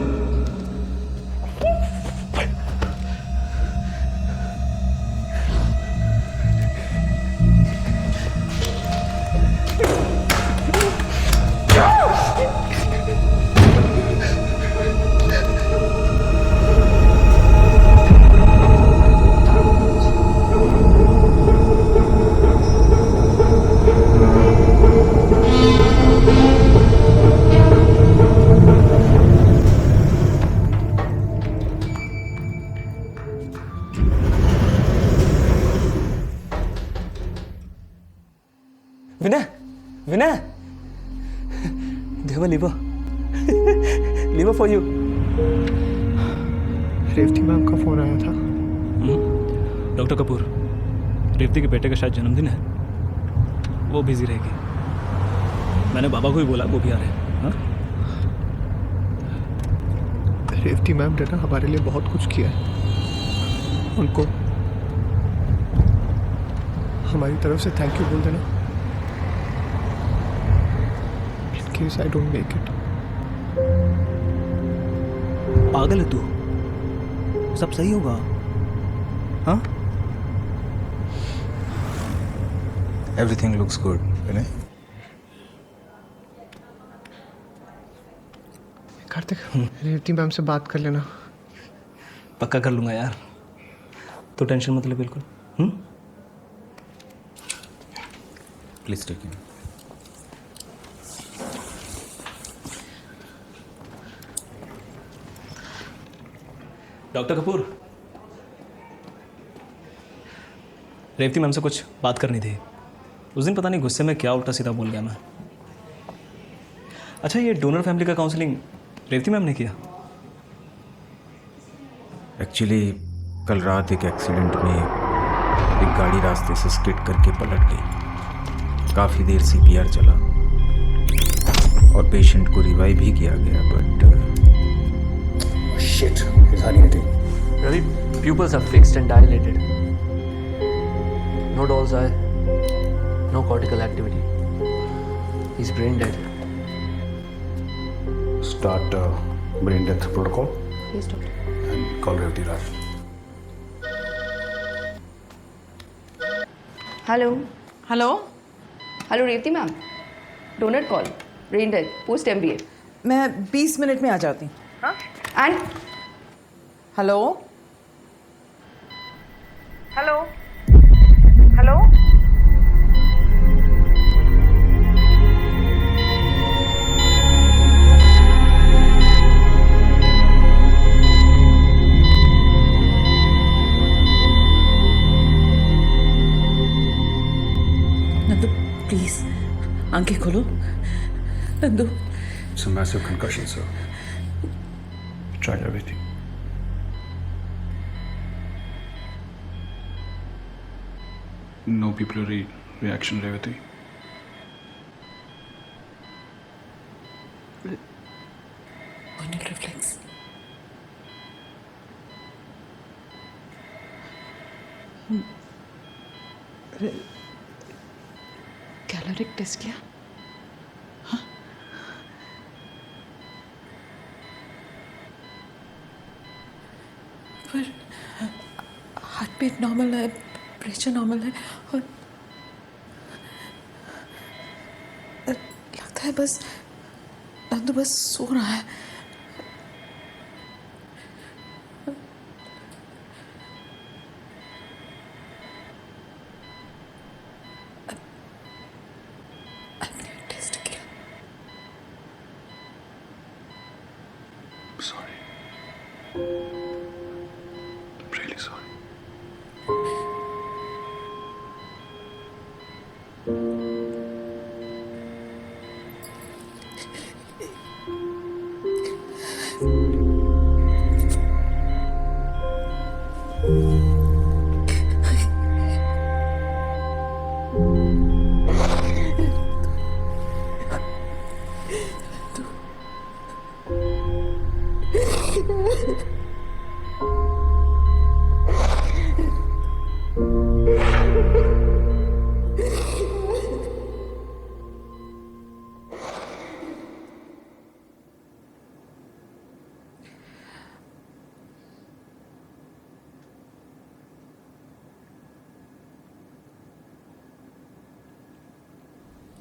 Vinay, Vinay, देवा liver, liver for you. Revathi ma'am का फोन आया था। डॉक्टर कपूर, रेवती के बेटे का शायद जन्मदिन है, वो बिजी रहेगी। मैंने बाबा को ही बोला, वो भी आ रहे हैं। हाँ? रेवती मैम ने ना हमारे लिए बहुत कुछ किया है, उनको हमारी तरफ से थैंक यू बोल देना। In case I don't make it. पागल है तू, सब सही होगा। हाँ? Everything looks good, विनय। कार्तिक, रेवती मैम से बात कर लेना। पक्का कर लूंगा यार, तो टेंशन मत ले बिल्कुल। Please take it. Doctor Kapoor, Revati ma'am से कुछ बात करनी थी। उस दिन पता नहीं गुस्से में क्या उल्टा सीधा बोल गया मैं। अच्छा, ये डोनर फैमिली का काउंसलिंग रेवती मैम ने किया? एक्चुअली कल रात एक एक्सीडेंट में एक गाड़ी रास्ते से स्किड करके पलट गई। काफ़ी देर CPR चला और पेशेंट को रिवाइव भी किया गया, but Shit, he's herniating. Ravi, pupils are fixed and dilated. No doll's eye, no cortical activity. He's brain dead. start brain death protocol Yes, doctor. and call Revati Raj. Hello hello hello Revati ma'am, don't call, brain death, post MBA। मैं 20 minute में आ जाती हूँ। हाँ and hello hello hello Nandu please आंखें खोलो। Nandu It's a massive concussion, sir. Tried everything. No pupillary reaction, Revati. corneal reflex। Caloric test किया? पर हार्ट बीट नॉर्मल है, प्रेशर नॉर्मल है और लगता है बस नंदू बस सो रहा है। टेस्ट किया? Sorry. I'm really sorry.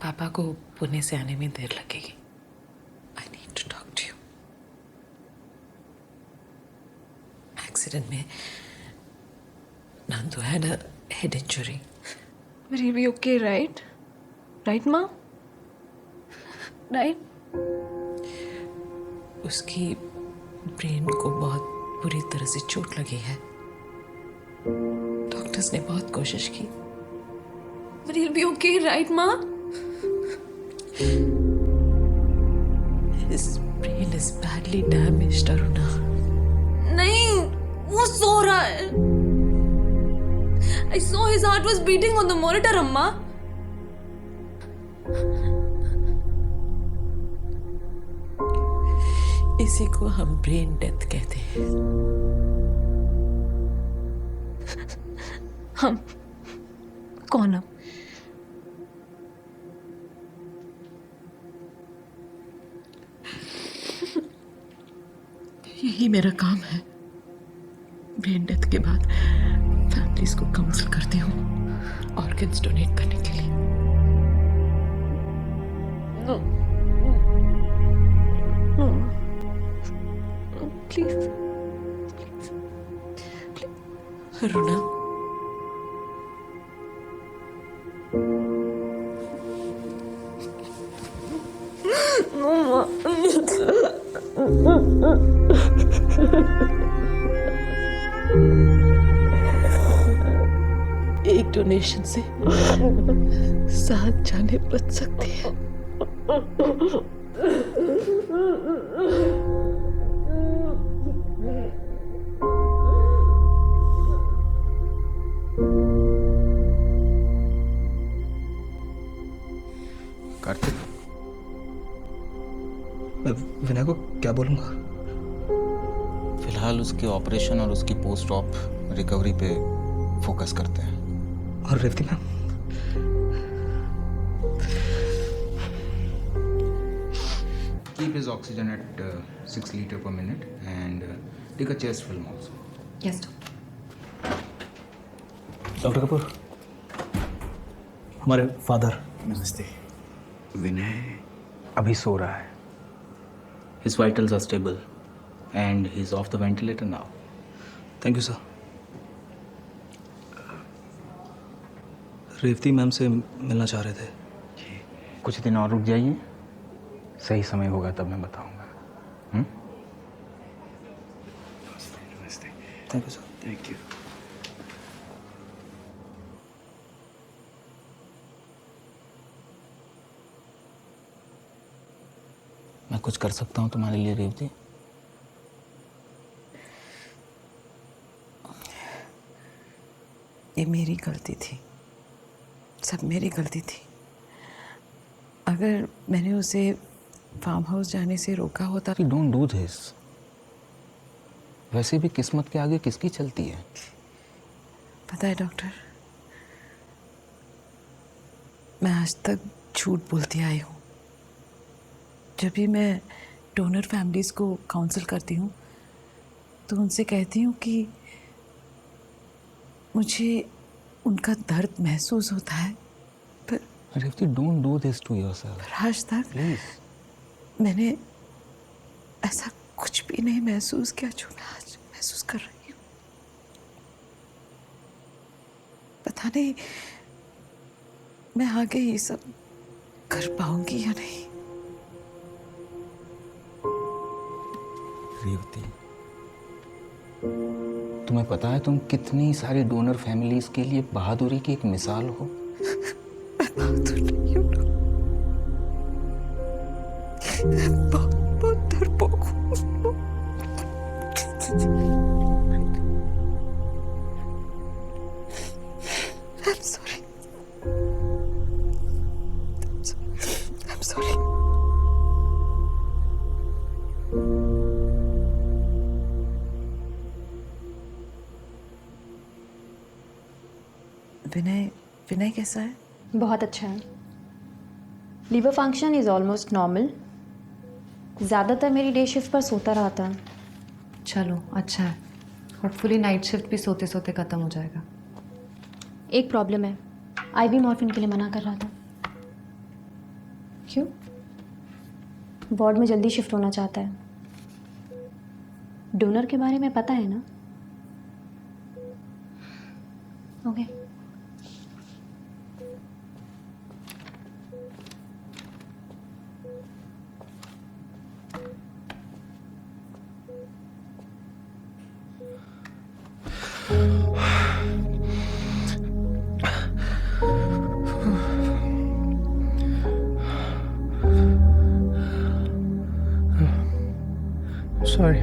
पापा को पुणे से आने में देर लगेगी। I need to talk to you. Accident में Nandu had a head injury. Will he be okay, right? Right, माँ? Right? उसकी ब्रेन को बहुत बुरी तरह से चोट लगी है। डॉक्टर्स ने बहुत कोशिश की। But he'll be okay, right, माँ? His brain is badly damaged, Aruna. नहीं, वो सो रहा है। I saw his heart was beating on the monitor, अम्मा। इसी को हम ब्रेन डेथ कहते हैं। हम कौन हम? यही मेरा काम है। ब्रेन डेथ के बाद फैमिलीज को काउंसिल करती हूँ ऑर्गन्स डोनेट करने के लिए। No. No. Please. अरुणा एक डोनेशन से 7 जाने बच सकती है। कार्तिक, मैं विनय को क्या बोलूँगा? फिलहाल उसके ऑपरेशन और उसकी पोस्ट ऑप रिकवरी पे फोकस करते हैं। और Revati ma'am? Keep his his oxygen at 6 liters per minute and take a chest film also. Yes, doctor Kapoor, हमारे फादर। नमस्ते। विनय अभी सो रहा है. His vitals are stable and he's off the ventilator now. Thank you sir. Revati ma'am से मिलना चाह रहे थे। कुछ दिन और रुक जाइए, सही समय होगा तब मैं बताऊंगा। नमस्ते। Thank you sir. Thank you. मैं कुछ कर सकता हूँ तुम्हारे लिए रेवती? ये मेरी गलती थी, सब मेरी गलती थी। अगर मैंने उसे फार्म हाउस जाने से रोका होता। Don't do this. वैसे भी किस्मत के आगे किसकी चलती है? पता है डॉक्टर, मैं आज तक झूठ बोलती आई हूँ। जब भी मैं डोनर फैमिलीज़ को काउंसिल करती हूँ तो उनसे कहती हूँ कि मुझे उनका दर्द महसूस होता है, पर Revati don't do this to yourself. आज तक प्लीज मैंने ऐसा कुछ भी नहीं महसूस किया जो मैं आज महसूस कर रही हूँ। पता नहीं मैं आगे ये सब कर पाऊंगी या नहीं। रेवती, तुम्हें पता है तुम कितनी सारी डोनर फैमिलीज के लिए बहादुरी की एक मिसाल हो? बहादुर नहीं हूँ, बहुत बहुत डरपोक हूँ। I'm sorry. I'm sorry. विनय, विनय कैसा है? बहुत अच्छा है। Liver function is almost normal. ज़्यादातर मेरी डे शिफ्ट पर सोता रहा था। चलो अच्छा है, होपफुली नाइट शिफ्ट भी सोते सोते ख़त्म हो जाएगा। एक प्रॉब्लम है, आईवी मॉर्फिन के लिए मना कर रहा था। क्यों? वार्ड में जल्दी शिफ्ट होना चाहता है। डोनर के बारे में पता है ना? Okay. Sorry.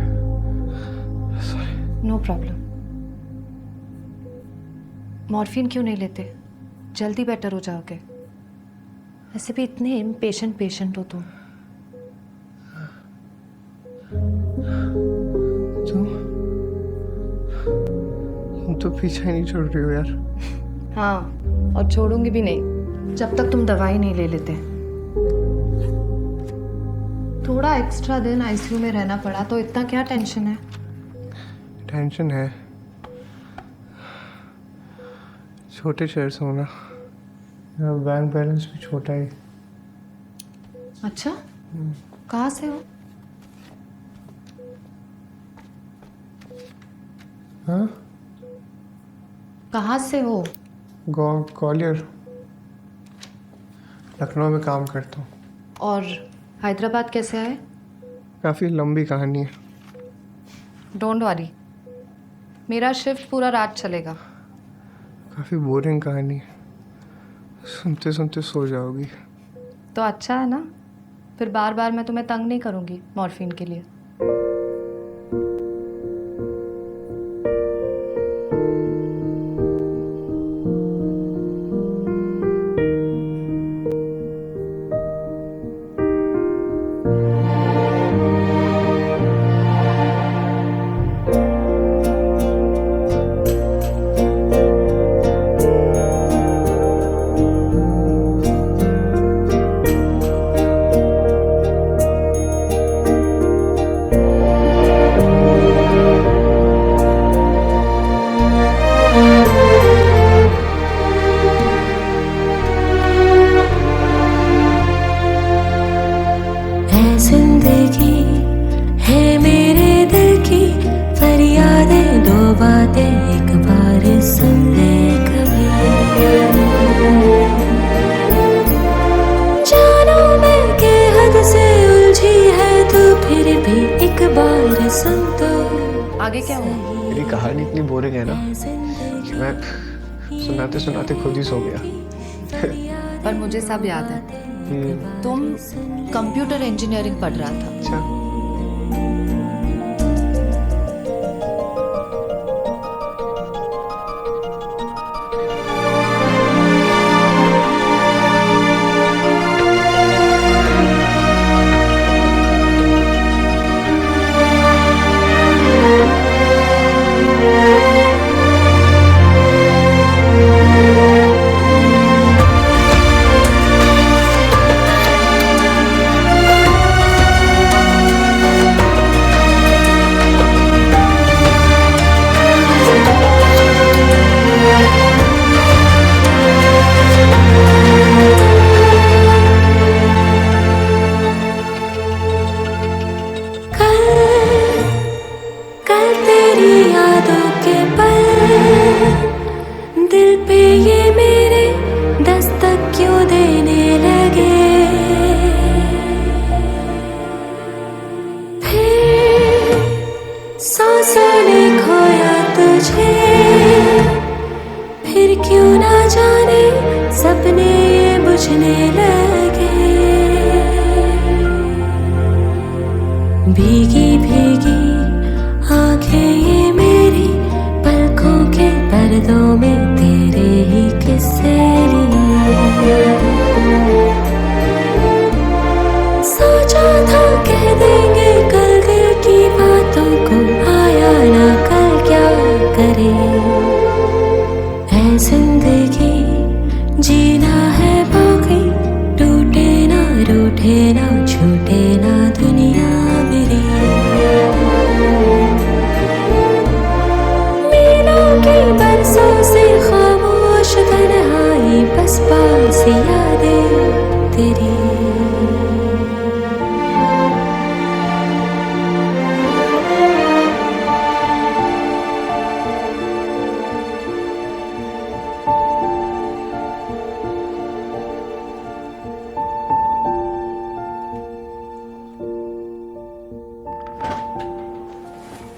No problem. Morphine क्यों नहीं लेते? जल्दी बेटर हो जाओगे। ऐसे भी इतने इम्पेशेंट पेशेंट हो तुम। तुम तो पीछा ही नहीं छोड़ रही हो यार। हाँ, और छोड़ूंगी भी नहीं जब तक तुम दवाई नहीं ले लेते। थोड़ा एक्स्ट्रा दिन आईसीयू में रहना पड़ा तो इतना क्या टेंशन है? टेंशन है, छोटे शहर से होना, बैंक बैलेंस भी छोटा ही। अच्छा, कहाँ से हो? हाँ, कहाँ से हो? ग्वालियर, लखनऊ में काम करता हूँ। और हैदराबाद कैसे आए? काफ़ी लंबी कहानी है। डोंट वरी, मेरा शिफ्ट पूरा रात चलेगा। काफ़ी बोरिंग कहानी है, सुनते सुनते सो जाओगी। तो अच्छा है ना, फिर बार बार मैं तुम्हें तंग नहीं करूँगी मॉर्फिन के लिए। फिर भी एक बार सुन तो आगे क्या हुआ? मेरी कहानी इतनी बोरिंग है ना कि मैं सुनाते सुनाते खुद ही सो गया। पर मुझे सब याद है। तुम कंप्यूटर इंजीनियरिंग पढ़ रहा था। अच्छा। भीगी भीगी आंखें ये मेरी पलकों के पर्दों में तेरे ही किस्से लिए। सोचा था कह देंगे कल दिल की बातों को, आया ना कल क्या करे। है जिंदगी जीना है बाकी, टूटे ना रूठे ना छूटे ना दुनिया मेरी। मीलों की बरसों से खामोश तन्हाई, बस पास यादें तेरी।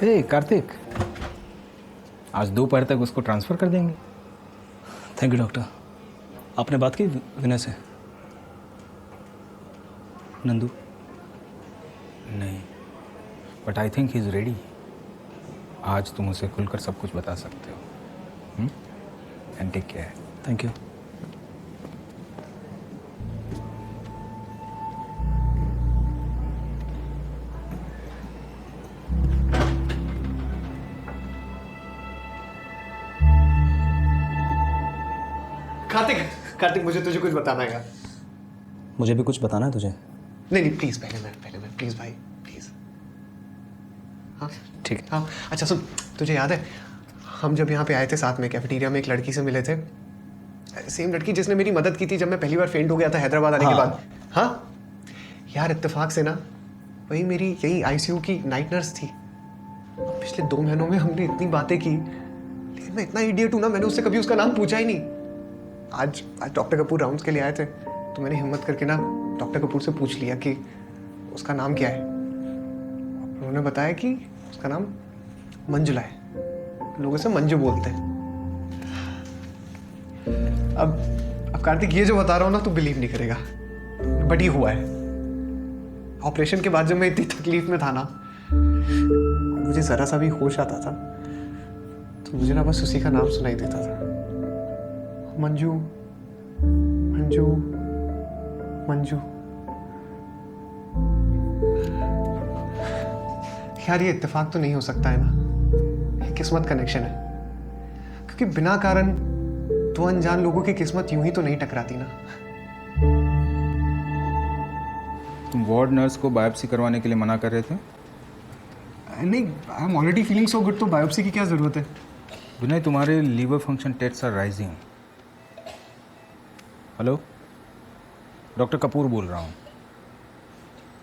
ए कार्तिक, आज दोपहर तक उसको ट्रांसफ़र कर देंगे। Thank you doctor. आपने बात की विनय से? नंदू? नहीं, but I think he is ready. आज तुम उसे खुलकर सब कुछ बता सकते हो। And take care. Thank you. Kartik, Kartik मुझे तुझे कुछ बताना है। मुझे भी कुछ बताना है तुझे। नहीं नहीं प्लीज, पहले मैं प्लीज भाई प्लीज। हाँ ठीक है। हाँ अच्छा सुन, तुझे याद है हम जब यहाँ पे आए थे साथ में, कैफेटेरिया में एक लड़की से मिले थे, सेम लड़की जिसने मेरी मदद की थी जब मैं पहली बार फेंट हो गया था हैदराबाद आने के बाद। हाँ यार, इत्तेफाक से ना वही मेरी यही आईसीयू की नाइट नर्स थी। पिछले 2 महीनों में हमने इतनी बातें की, लेकिन मैं इतना इडियट हूँ ना, मैंने उससे कभी उसका नाम पूछा ही नहीं। आज डॉक्टर कपूर राउंड्स के लिए आए थे तो मैंने हिम्मत करके ना डॉक्टर कपूर से पूछ लिया कि उसका नाम क्या है। उन्होंने बताया कि उसका नाम मंजुला है, लोग उसे मंजू बोलते हैं। अब कार्तिक ये जो बता रहा हूँ ना तू बिलीव नहीं करेगा, बट ये हुआ है। ऑपरेशन के बाद जब मैं इतनी तकलीफ में था ना, मुझे जरा सा भी होश आता था तो मुझे ना बस उसी का नाम सुनाई देता था, मंजू मंजू मंजू। यार ये इत्तेफाक तो नहीं हो सकता है ना, ये किस्मत कनेक्शन है। क्योंकि बिना कारण 2 अनजान लोगों की किस्मत यूं ही तो नहीं टकराती ना। तुम वार्ड नर्स को बायोप्सी करवाने के लिए मना कर रहे थे? नहीं, I am already feeling so good, तो बायोप्सी की क्या जरूरत है? विनय, तुम्हारे liver function tests are rising. Hello, doctor Kapoor बोल रहा हूँ।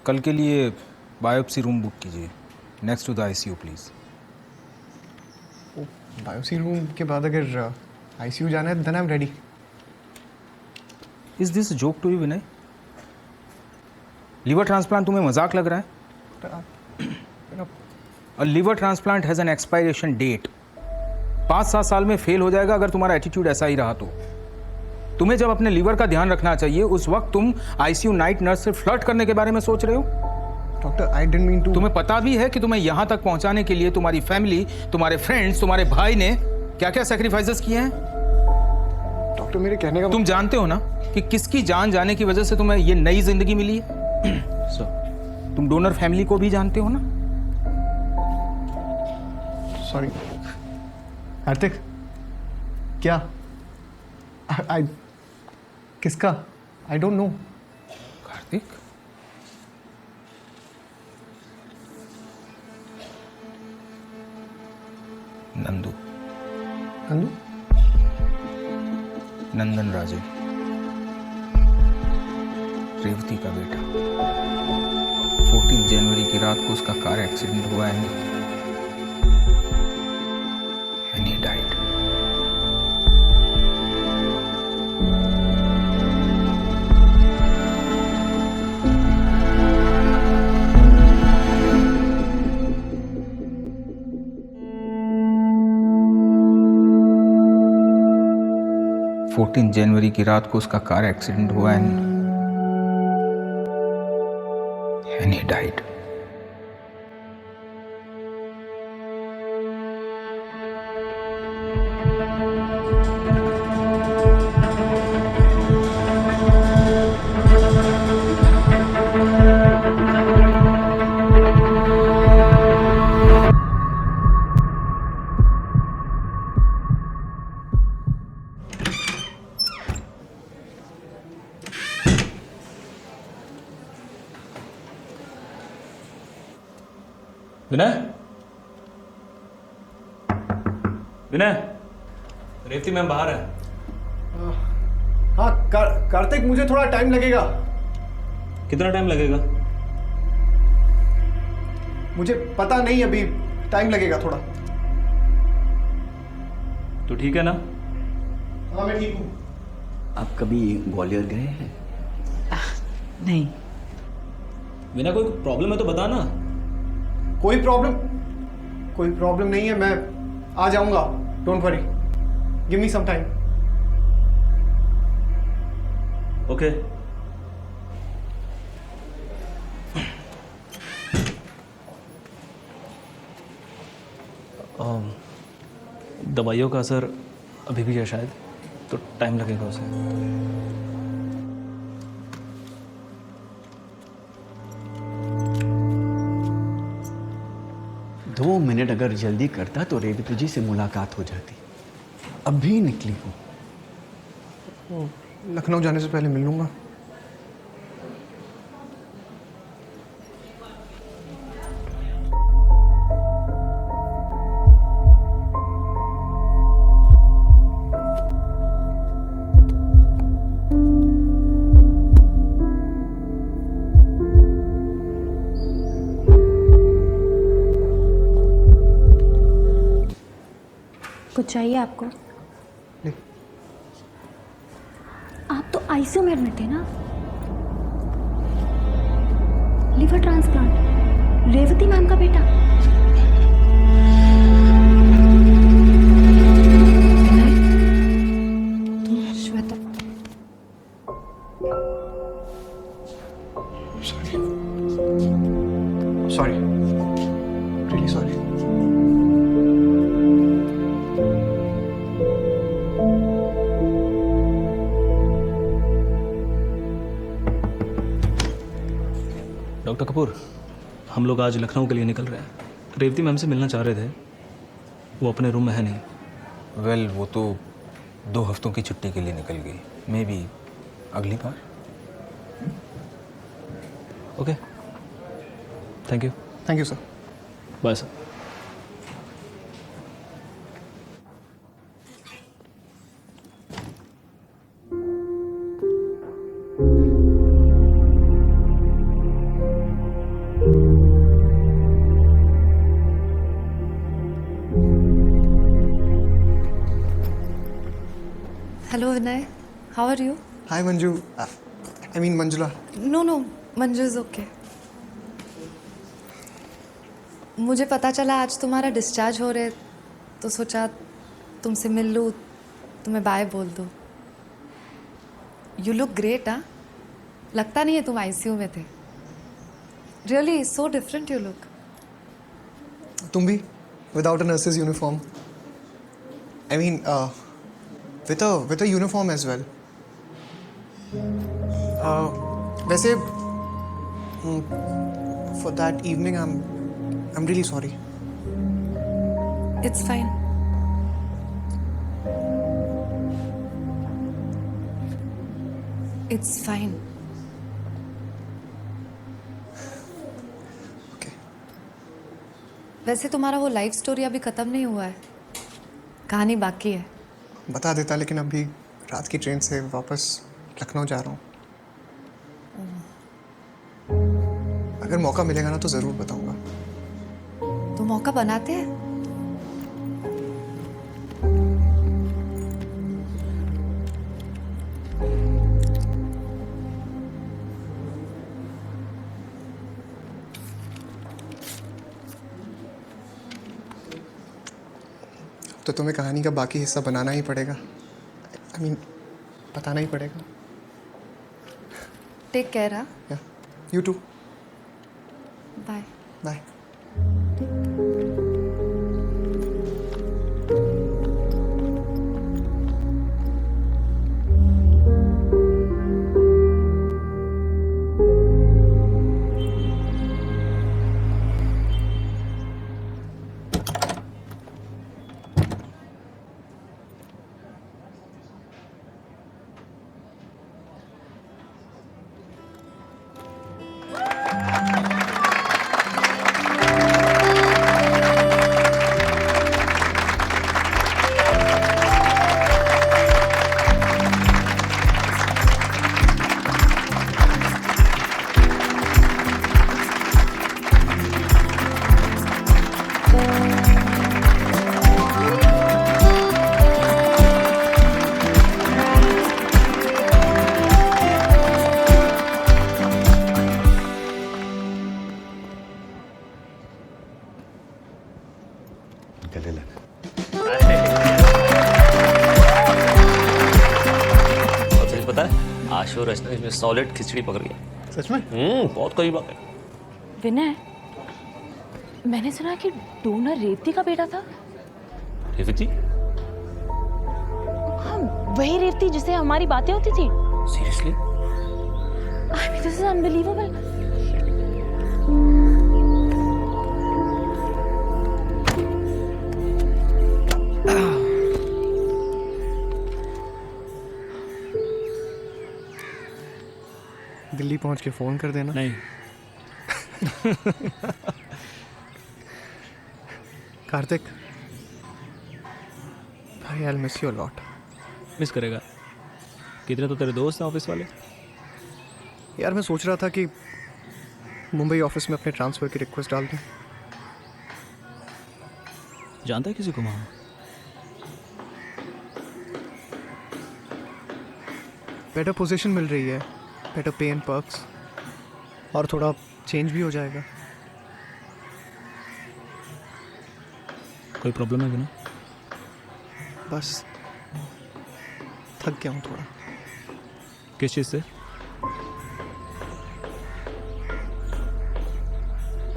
कल के लिए बायोप्सी रूम बुक कीजिए, next to the ICU please. Biopsy room के बाद अगर आईसीयू जाना है then I am ready. Is this joke to you Vinay? Liver transplant तुम्हें मजाक लग रहा है? A liver transplant has an expiration date. 5-7 साल में फेल हो जाएगा अगर तुम्हारा एटीट्यूड ऐसा ही रहा तो। तुम्हें जब अपने लीवर का ध्यान रखना चाहिए उस वक्त तुम आईसीयू नाइट नर्स से फ्लर्ट करने के बारे में सोच रहे हो। Doctor, I didn't mean to. तुम्हें पता भी है कि तुम्हें यहां तक पहुंचाने के लिए तुम्हारी फैमिली, तुम्हारे फ्रेंड्स, तुम्हारे भाई ने क्या क्या सेक्रीफाइसेस किए हैं। डॉक्टर, मेरे कहने का तुम जानते हो ना कि किसकी जान जाने की वजह से तुम्हें ये नई जिंदगी मिली है। तुम डोनर फैमिली को भी जानते हो ना। सॉरी कार्तिक, क्या आई किसका? I don't know. Kartik, Nandu. Nandu? Nandan Raje, Revathi का बेटा। 14 जनवरी की रात को उसका कार एक्सीडेंट हुआ है and he died. जनवरी की रात को उसका कार एक्सीडेंट हुआ and he died. Vinay, Vinay, Revati ma'am बाहर है। हाँ कार्तिक, मुझे थोड़ा टाइम लगेगा। कितना टाइम लगेगा? मुझे पता नहीं, अभी टाइम लगेगा थोड़ा। तो ठीक है ना? हाँ मैं ठीक हूँ। आप कभी ग्वालियर गए हैं? नहीं। विनय, कोई प्रॉब्लम है तो बता ना। कोई प्रॉब्लम नहीं है, मैं आ जाऊंगा। Don't worry, give me some time. Okay. दवाइयों का असर अभी भी है शायद, तो टाइम लगेगा उसे। 2 मिनट अगर जल्दी करता तो रेवती जी से मुलाकात हो जाती। अभी निकली हूँ। लखनऊ जाने से पहले मिल लूंगा। कुछ चाहिए आपको? नहीं। आप तो आईसीयू में एडमिट थे ना? लिवर ट्रांसप्लांट, रेवती मैम का बेटा। Shweta, sorry, really sorry. Doctor Kapoor, हम लोग आज लखनऊ के लिए निकल रहे हैं। रेवती मैम से मिलना चाह रहे थे, वो अपने रूम में है नहीं। वेल, वो तो 2 हफ्तों की छुट्टी के लिए निकल गई। मे बी अगली बार। Okay, thank you. Thank you sir. Bye sir. Hello Vinay, how are you? Hi Manju, I mean Manjula. No, Manju is okay. मुझे पता चला आज तुम्हारा डिस्चार्ज हो रहे, तो सोचा तुमसे मिल लूँ, तुम्हें बाय बोल दूँ। You look great. हाँ, लगता नहीं है तुम आईसीयू में थे। Really so different you look. तुम भी without a nurse's uniform, I mean with a uniform as well. वैसे for that evening I am really sorry. It's fine. It's fine. वैसे तुम्हारा वो लाइफ स्टोरी अभी ख़त्म नहीं हुआ है, कहानी बाकी है। बता देता, लेकिन अभी रात की ट्रेन से वापस लखनऊ जा रहा हूँ। अगर मौका मिलेगा ना तो ज़रूर बताऊंगा। तो मौका बनाते हैं। तो तुम्हें कहानी का बाकी हिस्सा बनाना ही पड़ेगा। आई मीन बताना ही पड़ेगा। Take care. हाँ, you too. Bye bye. Ashu और रचना इसमें सॉलिड खिचड़ी पकड़ गया। सच में? बहुत कड़ी बात है। विनय, मैंने सुना कि डोनर रेवती का बेटा था। रेवती? हाँ, वही रेवती जिससे हमारी बातें होती थी। Seriously? I mean this is unbelievable. Delhi पहुंच के फ़ोन कर देना। नहीं। कार्तिक, भाई I miss you a lot. Miss करेगा? कितने तो तेरे दोस्त हैं ऑफिस वाले। यार मैं सोच रहा था कि मुंबई ऑफिस में अपने ट्रांसफ़र की रिक्वेस्ट डाल दूँ। जानता है किसी को वहाँ? बेटर पोजीशन मिल रही है, बेटर पे एंड पर्क्स, और थोड़ा चेंज भी हो जाएगा। कोई प्रॉब्लम है बिना? बस थक गया हूँ थोड़ा। किस चीज़ से?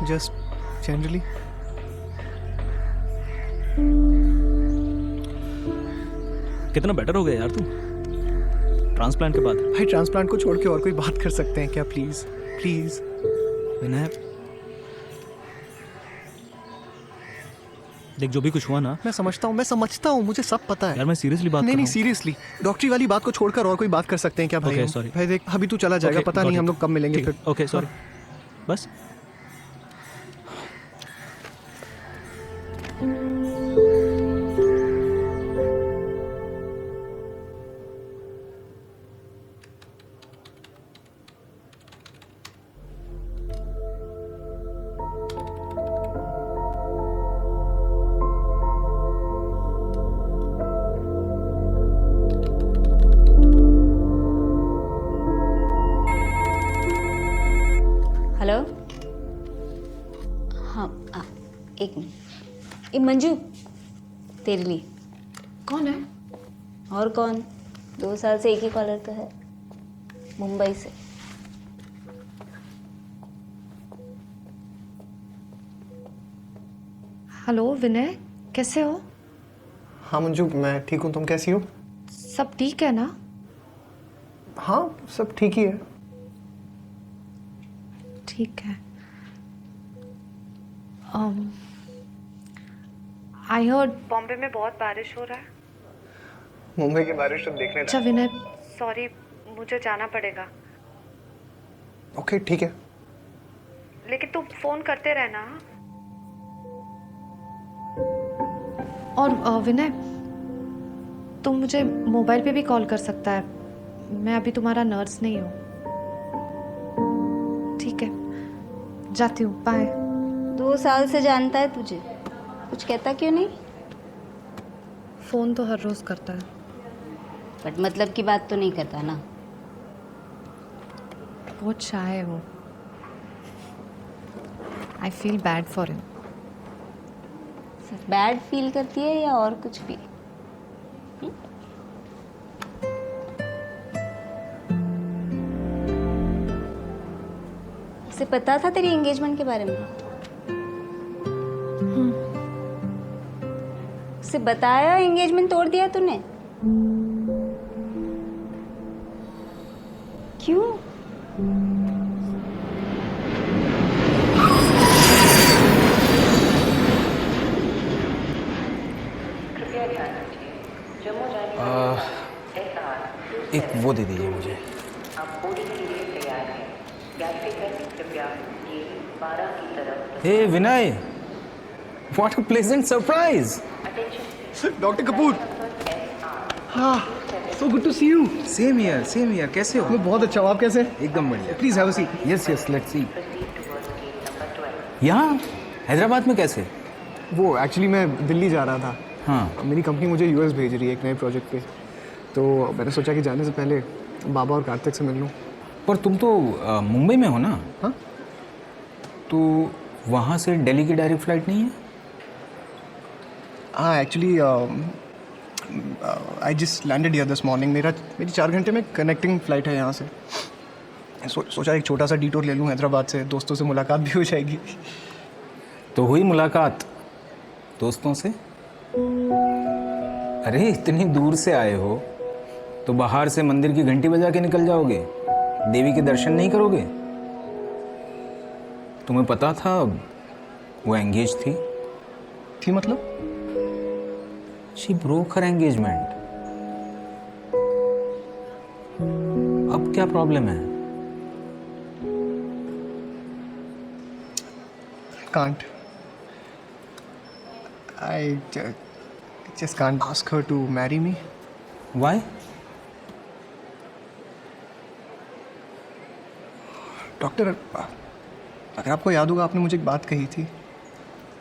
Just generally. कितना बेटर हो गया यार तू ट्रांसप्लांट के बाद। भाई ट्रांसप्लांट को छोड़ के और कोई बात कर सकते हैं क्या? Please please. विनय देख, जो भी कुछ हुआ ना, मैं समझता हूँ, मुझे सब पता है यार। मैं सीरियसली बात नहीं सीरियसली, डॉक्टरी वाली बात को छोड़कर और कोई बात कर सकते हैं क्या भाई? सॉरी भाई देख, अभी तू चला जाएगा, पता नहीं हम लोग कब मिलेंगे फिर। ओके सॉरी, बस। हेलो। हाँ एक मिनट। ये मंजू तेरे लिए। कौन है? और कौन, 2 साल से एक ही कॉलर तो है, मुंबई से। हेलो विनय, कैसे हो? हाँ मंजू, मैं ठीक हूँ, तुम कैसी हो? सब ठीक है ना? हाँ सब ठीक ही है। ठीक है। आई हर्ड बॉम्बे में बहुत बारिश हो रहा है। मुंबई की बारिश तो देखने अच्छा विनय, सॉरी मुझे जाना पड़ेगा। ओके ठीक है। लेकिन तुम फोन करते रहना। और विनय, तुम मुझे मोबाइल पे भी कॉल कर सकता है, मैं अभी तुम्हारा नर्स नहीं हूँ। ठीक है, जाती हूँ, बाय। 2 साल से जानता है तुझे, कुछ कहता क्यों नहीं? फोन तो हर रोज करता है, बट मतलब की बात तो नहीं करता ना। बहुत शाय है वो। I feel bad for him. सिर्फ बैड फील करती है या और कुछ भी? उसे पता था तेरी एंगेजमेंट के बारे में? उसे बताया एंगेजमेंट तोड़ दिया तूने? क्यों? एक वो दे दीजिए मुझे। Hey Vinay, what a pleasant surprise. Doctor Kapoor. हाँ, so good to see you. Same here, कैसे हो? मैं बहुत अच्छा हूँ, आप कैसे? एकदम बढ़िया। Please have a seat. Yes let's see. यहाँ हैदराबाद में कैसे? वो एक्चुअली मैं दिल्ली जा रहा था। हाँ, मेरी कंपनी मुझे यूएस भेज रही है एक नए प्रोजेक्ट पे, तो मैंने सोचा कि जाने से पहले बाबा और कार्तिक से मिल लूँ। पर तुम तो मुंबई में हो ना? हाँ, तो वहाँ से दिल्ली की डायरेक्ट फ्लाइट नहीं है? हाँ actually I just landed here this morning. मेरी 4 घंटे में कनेक्टिंग फ़्लाइट है यहाँ से। सोचा एक छोटा सा डिटूर ले लूँ हैदराबाद से, दोस्तों से मुलाकात भी हो जाएगी। तो हुई मुलाकात दोस्तों से? अरे इतनी दूर से आए हो तो बाहर से मंदिर की घंटी बजा के निकल जाओगे, देवी के दर्शन नहीं करोगे? तुम्हें पता था वो एंगेज थी मतलब? She broke her engagement. अब क्या प्रॉब्लम है? Can't. I just can't ask her to marry me. Why? Doctor, अगर आपको याद होगा, आपने मुझे एक बात कही थी,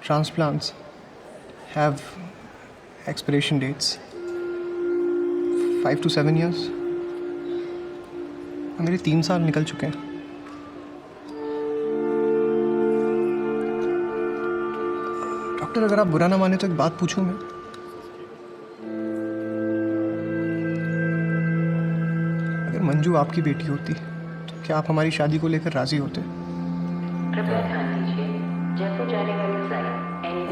transplants have expiration dates 5 to 7 years। मेरे 3 साल निकल चुके हैं। डॉक्टर, अगर आप बुरा ना माने तो एक बात पूछूं मैं? अगर मंजू आपकी बेटी होती तो क्या आप हमारी शादी को लेकर राजी होते? कृपया ध्यान दीजिए, जयपुर जाने वाली फ्लाइट NB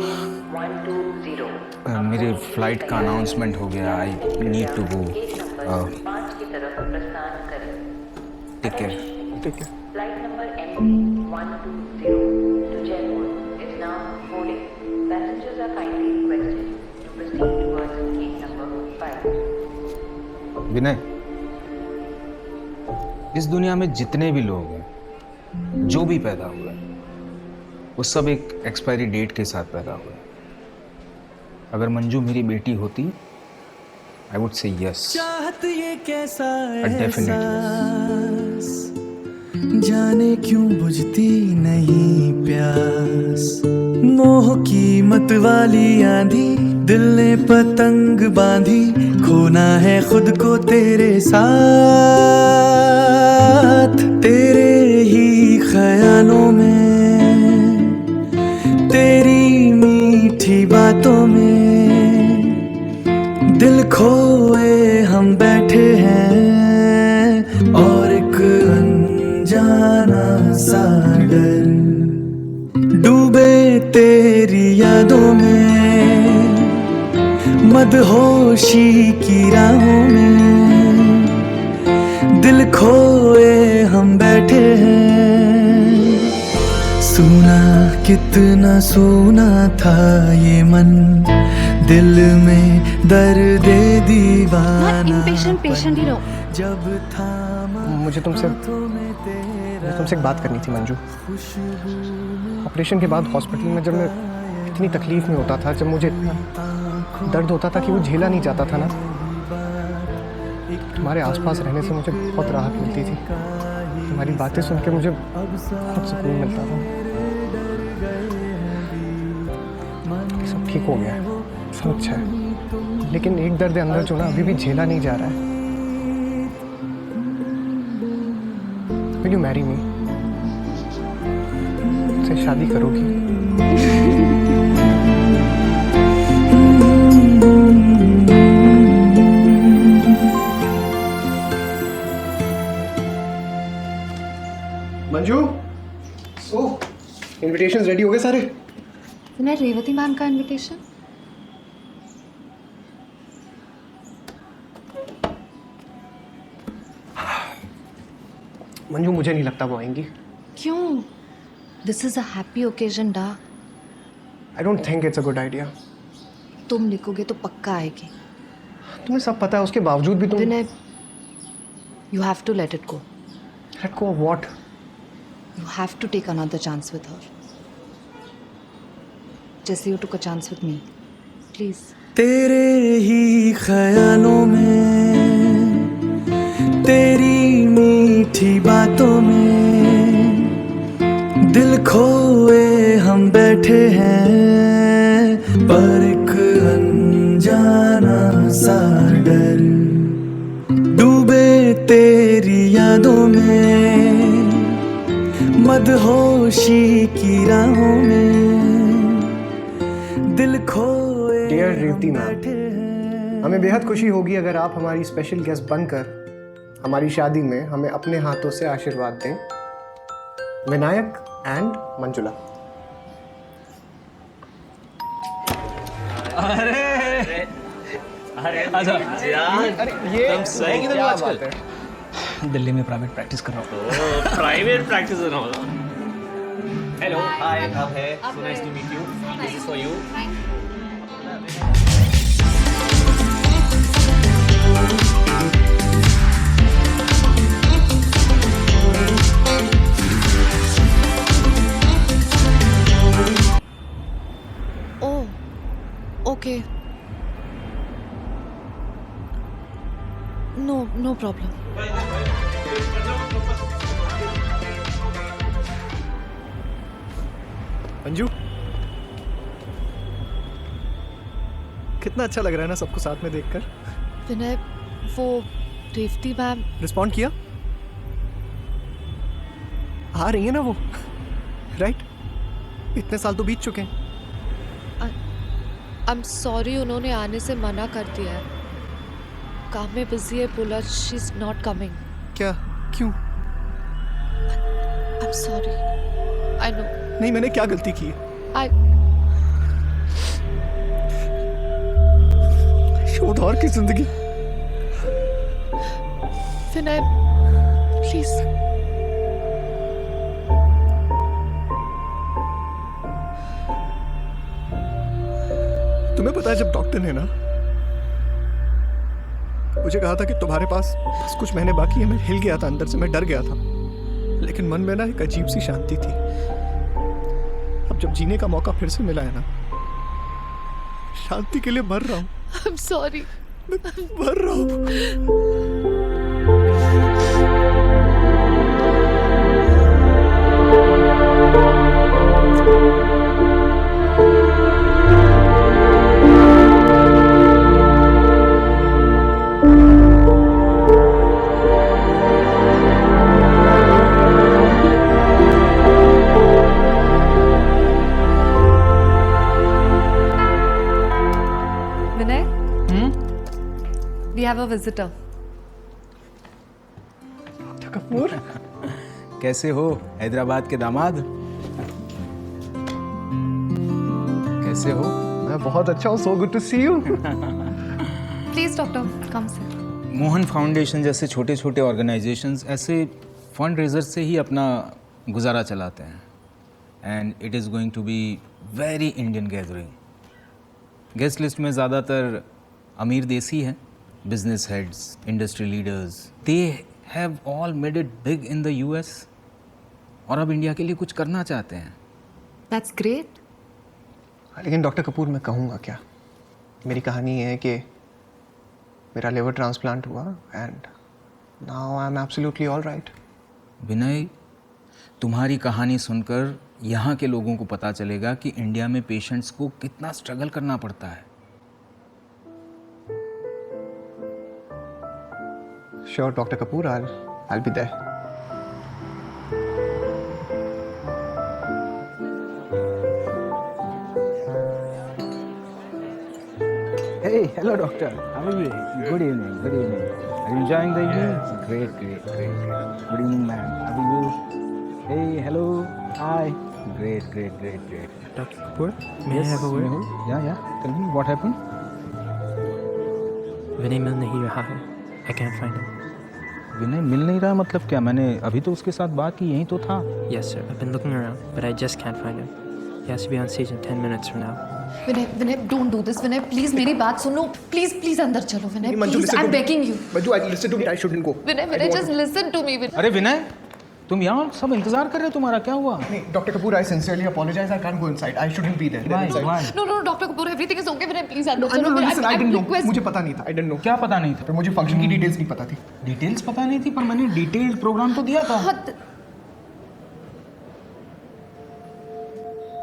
120। मेरे फ्लाइट का अनाउंसमेंट हो गया। आई नीड टू गो। 5 की तरफ प्रस्थान करें। Take care. ठीक है। Flight number NB 120 to Jaipur is now boarding. Passengers are kindly requested to proceed towards gate number 5. विनय, इस दुनिया में जितने भी लोग हैं, जो भी पैदा हुए, वो सब एक एक्सपायरी डेट के साथ पैदा हुए। अगर मंजू मेरी बेटी होती, आई वुड से यस। चाहत ये कैसा एहसास, जाने क्यों बुझती नहीं प्यास। मोह की मत वाली आंधी दिल ने पतंग बांधी, खोना है खुद को तेरे साथ। तेरे ही ख्यालों में तेरी एक अनजाना सा डर, डूबे तेरी यादों में, मदहोशी की राहों में, दिल खोए हम बैठे हैं। सुना कितना सोना था ये मन, दिल में दर्द दीवाना पेशेंट ही रहो। जब था मुझे तुमसे एक बात करनी थी मंजू। ऑपरेशन के बाद हॉस्पिटल में जब मैं इतनी तकलीफ में होता था, जब मुझे दर्द होता था कि वो झेला नहीं जाता था ना, तुम्हारे आसपास रहने से मुझे बहुत राहत मिलती थी। तुम्हारी बातें सुन के मुझे बहुत सुकून मिलता था। सब ठीक हो गया है, सब अच्छा है, लेकिन एक दर्द अंदर जो ना अभी भी झेला नहीं जा रहा है। Will you marry me? मुझसे शादी करोगी? मंजू, इनविटेशंस रेडी हो गए सारे? सुना रेवती मैम का इनविटेशन? मंजू, मुझे नहीं लगता वो आएंगी। क्यों? This is a happy occasion डा। I don't think it's a good idea. तुम लिखोगे तो पक्का आएगी। तुम्हें सब पता है, उसके बावजूद भी तुम। Vinay, you have to let it go. Let go of what? You have to take another chance with her, जैसे you took a chance with me. Please. तेरे ही ख्यालों में, तेरी मीठी बातों में, दिल खोए हम बैठे हैं, पर एक अनजाना सा डर, डूबे तेरी यादों में, मदहोशी की राहों में, दिल खोए। डियर रेवती मैम, हमें बेहद खुशी होगी अगर आप हमारी स्पेशल गेस्ट बनकर हमारी शादी में हमें अपने हाथों से आशीर्वाद दें। विनायक एंड मंजुला। अरे आजा। अरे ये तुम सही किधर हो आजकल? बात है। दिल्ली में प्राइवेट प्रैक्टिस कर रहा हूँ। प्राइवेट प्रैक्टिस कर रहा हूँ। हेलो, हाय, आप है? So nice to meet you. This is for you. Okay. No problem. Manju, कितना अच्छा लग रहा है ना सबको साथ में देखकर। विनय, वो रेवती मैम रिस्पॉन्ड किया? आ रही है ना वो, राइट? इतने साल तो बीत चुके हैं। आई एम सॉरी, उन्होंने आने से मना कर दिया है। काम में बिजी है, बोला शी इज नॉट कमिंग। क्या? क्यों? I am sorry. I know. नहीं, मैंने क्या गलती की? शोधौर की जिंदगी। विनय, प्लीज। तुम्हें पता है, जब डॉक्टर ने ना मुझे कहा था कि तुम्हारे पास बस कुछ महीने बाकी है, मैं हिल गया था अंदर से, मैं डर गया था। लेकिन मन में ना एक अजीब सी शांति थी। अब जब जीने का मौका फिर से मिला है ना, शांति के लिए मर रहा हूँ। I am sorry. मर रहा हूँ। We have a visitor. Dr. नूर कैसे हो हैदराबाद के दामाद? कैसे हो? मैं बहुत अच्छा हूँ. So good to see you. Please doctor कम से. मोहन फाउंडेशन जैसे छोटे छोटे ऑर्गेनाइजेशंस ऐसे फंड रेजर से ही अपना गुजारा चलाते हैं. And it is going to be very Indian gathering. Guest list में ज़्यादातर अमीर देसी हैं, business heads, industry leaders. They have all made it big in the US और अब इंडिया के लिए कुछ करना चाहते हैं. That's great. लेकिन डॉक्टर कपूर मैं कहूँगा क्या? मेरी कहानी है कि मेरा लिवर ट्रांसप्लांट हुआ and now I am absolutely all right. Vinay, तुम्हारी कहानी सुनकर यहाँ के लोगों को पता चलेगा कि इंडिया में पेशेंट्स को कितना स्ट्रगल करना पड़ता है. Sure doctor Kapoor, I'll be there. Hey, hello doctor. How are you? Good evening. Good evening. Are you enjoying the evening? Great. Good evening, ma'am. How are you? Hey, hello. Hi. Great. Dr. Kapoor, may I have a word? Yeah. Tell me what happened. विनय मिल नहीं रहा है. I can't find him. विनय मिल नहीं रहा मतलब क्या? मैंने अभी तो उसके साथ बात की, यहीं तो था. Yes sir, I've been looking around, but I just can't find him. He has to be on stage in 10 minutes from now. Vinay don't do this. Vinay please मेरी बात सुनो. प्लीज अंदर चलो Vinay. Please I am begging you. Manju, listen to me. I shouldn't go. Vinay just listen to me. अरे विनय, तुम यहाँ सब इंतजार कर रहे हो, तुम्हारा क्या हुआ? नहीं, Dr. Kapoor, I sincerely apologize. I can't go inside. I shouldn't be there. Why? No, doctor Kapoor everything is okay. Vinay please अंदर चलो. No, listen, I didn't know. मुझे पता नहीं था. I didn't know. क्या पता नहीं था? पर मुझे फंक्शन की डिटेल्स नहीं पता थी. डिटेल्स पता नहीं थी, पर मैंने डिटेल्ड प्रोग्राम तो दिया था.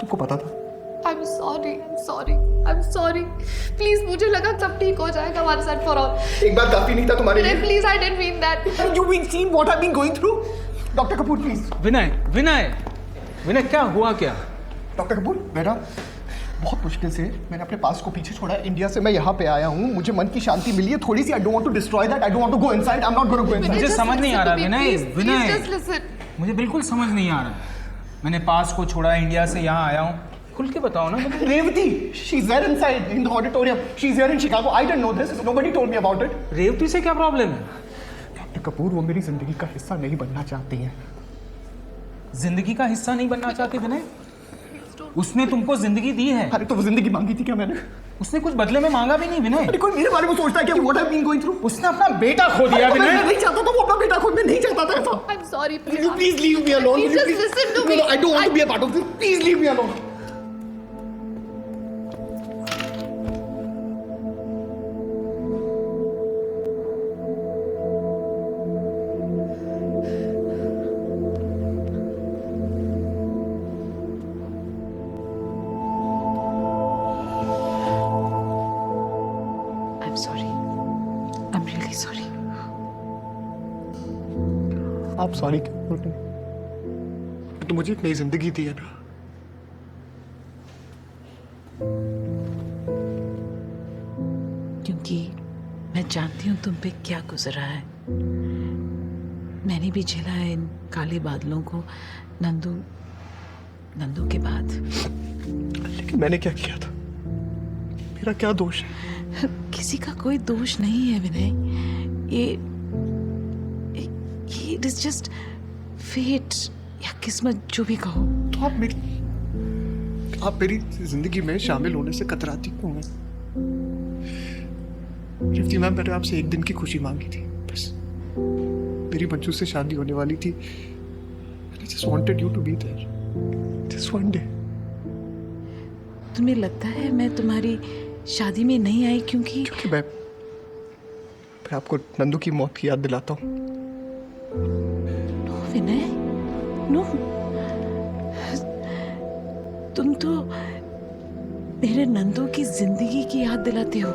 तुमको पता था? I'm sorry. प्लीज मुझे लगा सब ठीक हो जाएगा once and for all. एक बार काफी नहीं था तुम्हारे लिए? Please I didn't mean that. You've been seeing what I've been going through? Dr. Kapoor, please. विनय क्या हुआ क्या? डॉक्टर कपूर, मेरा बहुत मुश्किल से मैंने अपने पास को पीछे छोड़ा. इंडिया से मैं यहाँ पे आया हूँ. मुझे मन की शांति मिली है थोड़ी सी. I don't want to destroy that. I don't want to go inside. I'm not going to go inside. मुझे समझ नहीं आ रहा विनय. Just listen. मुझे बिल्कुल समझ नहीं आ रहा. मैंने पास को छोड़ा, इंडिया से यहाँ आया हूँ. खुल के बताओ ना. Revati, she's there inside in the auditorium. She's here in Chicago. I didn't know this. Nobody told me about it. Revati से क्या प्रॉब्लम है? डॉक्टर कपूर, वो मेरी जिंदगी का हिस्सा नहीं बनना चाहती हैं. जिंदगी का हिस्सा नहीं बनना चाहती विनय? उसने तुमको जिंदगी दी है. अरे तो वो जिंदगी मांगी थी क्या मैंने? उसने कुछ बदले में मांगा भी नहीं विनय. अरे कोई मेरे बारे में सोचता है क्या? What I've been going through? उसने अपना बेटा खो दिया विनय. मैं नहीं चाहता था वो अपना बेटा खो. मैं नहीं चाहता था ऐसा. I'm sorry. Will you please leave me alone? Please just listen to me. No, I don't want to be a part of this. Please leave me alone. आप सॉरी क्यों बोल रहे हैं? तो मुझे एक नई जिंदगी दी है ना. क्योंकि मैं जानती हूँ तुम पे क्या गुजरा है. मैंने भी झेला है इन काले बादलों को नंदू के बाद. लेकिन मैंने क्या किया था? मेरा क्या दोष है? किसी का कोई दोष नहीं है विनय. ये इट इज जस्ट फेट या किस्मत, जो भी कहो. तो आप मेरी जिंदगी में शामिल होने से कतराती क्यों हैं? रिफ्ती मैम, मैंने आपसे एक दिन की खुशी मांगी थी बस. मेरी मंजू से शादी होने वाली थी. I just wanted you to be there. Just one day. तुम्हें लगता है मैं तुम्हारी शादी में नहीं आई क्योंकि मैं आपको नंदू की मौत की याद दिलाता हूँ. नो विनय, नो. तुम तो मेरे नंदू की जिंदगी की याद दिलाते हो.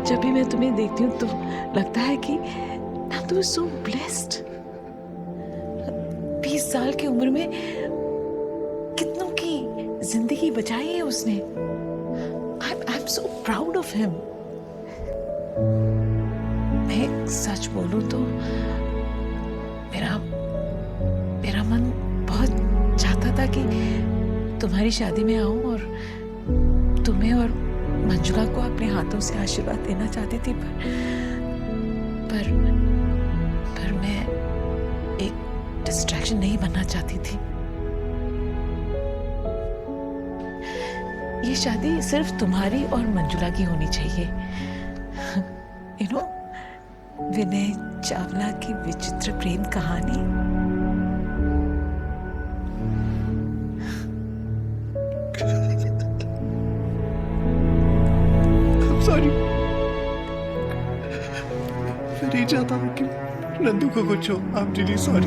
जब भी मैं तुम्हें देखती हूँ तो लगता है कि नंदू इज सो ब्लेस्ड. 20 साल की उम्र में कितनों की जिंदगी बचाई है उसने. I am so proud of him. मैं सच बोलूं तो कि तुम्हारी शादी में आऊं और तुम्हें और मंजुला को अपने हाथों से आशीर्वाद देना चाहती थी, पर मैं एक डिस्ट्रैक्शन नहीं बनना चाहती थी। ये शादी सिर्फ तुम्हारी और मंजुला की होनी चाहिए। यू नो, विनय चावला की विचित्र प्रेम कहानी। सॉरी, मैं नहीं चाहता कि नंदू को कुछ हो। आई एम रियली सॉरी,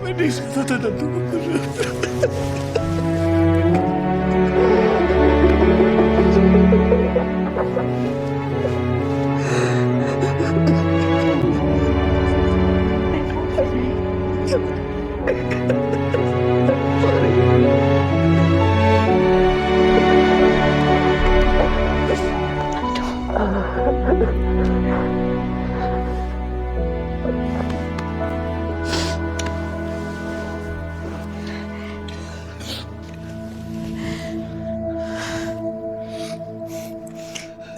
मैं नहीं चाहता था नंदू को कुछ हो।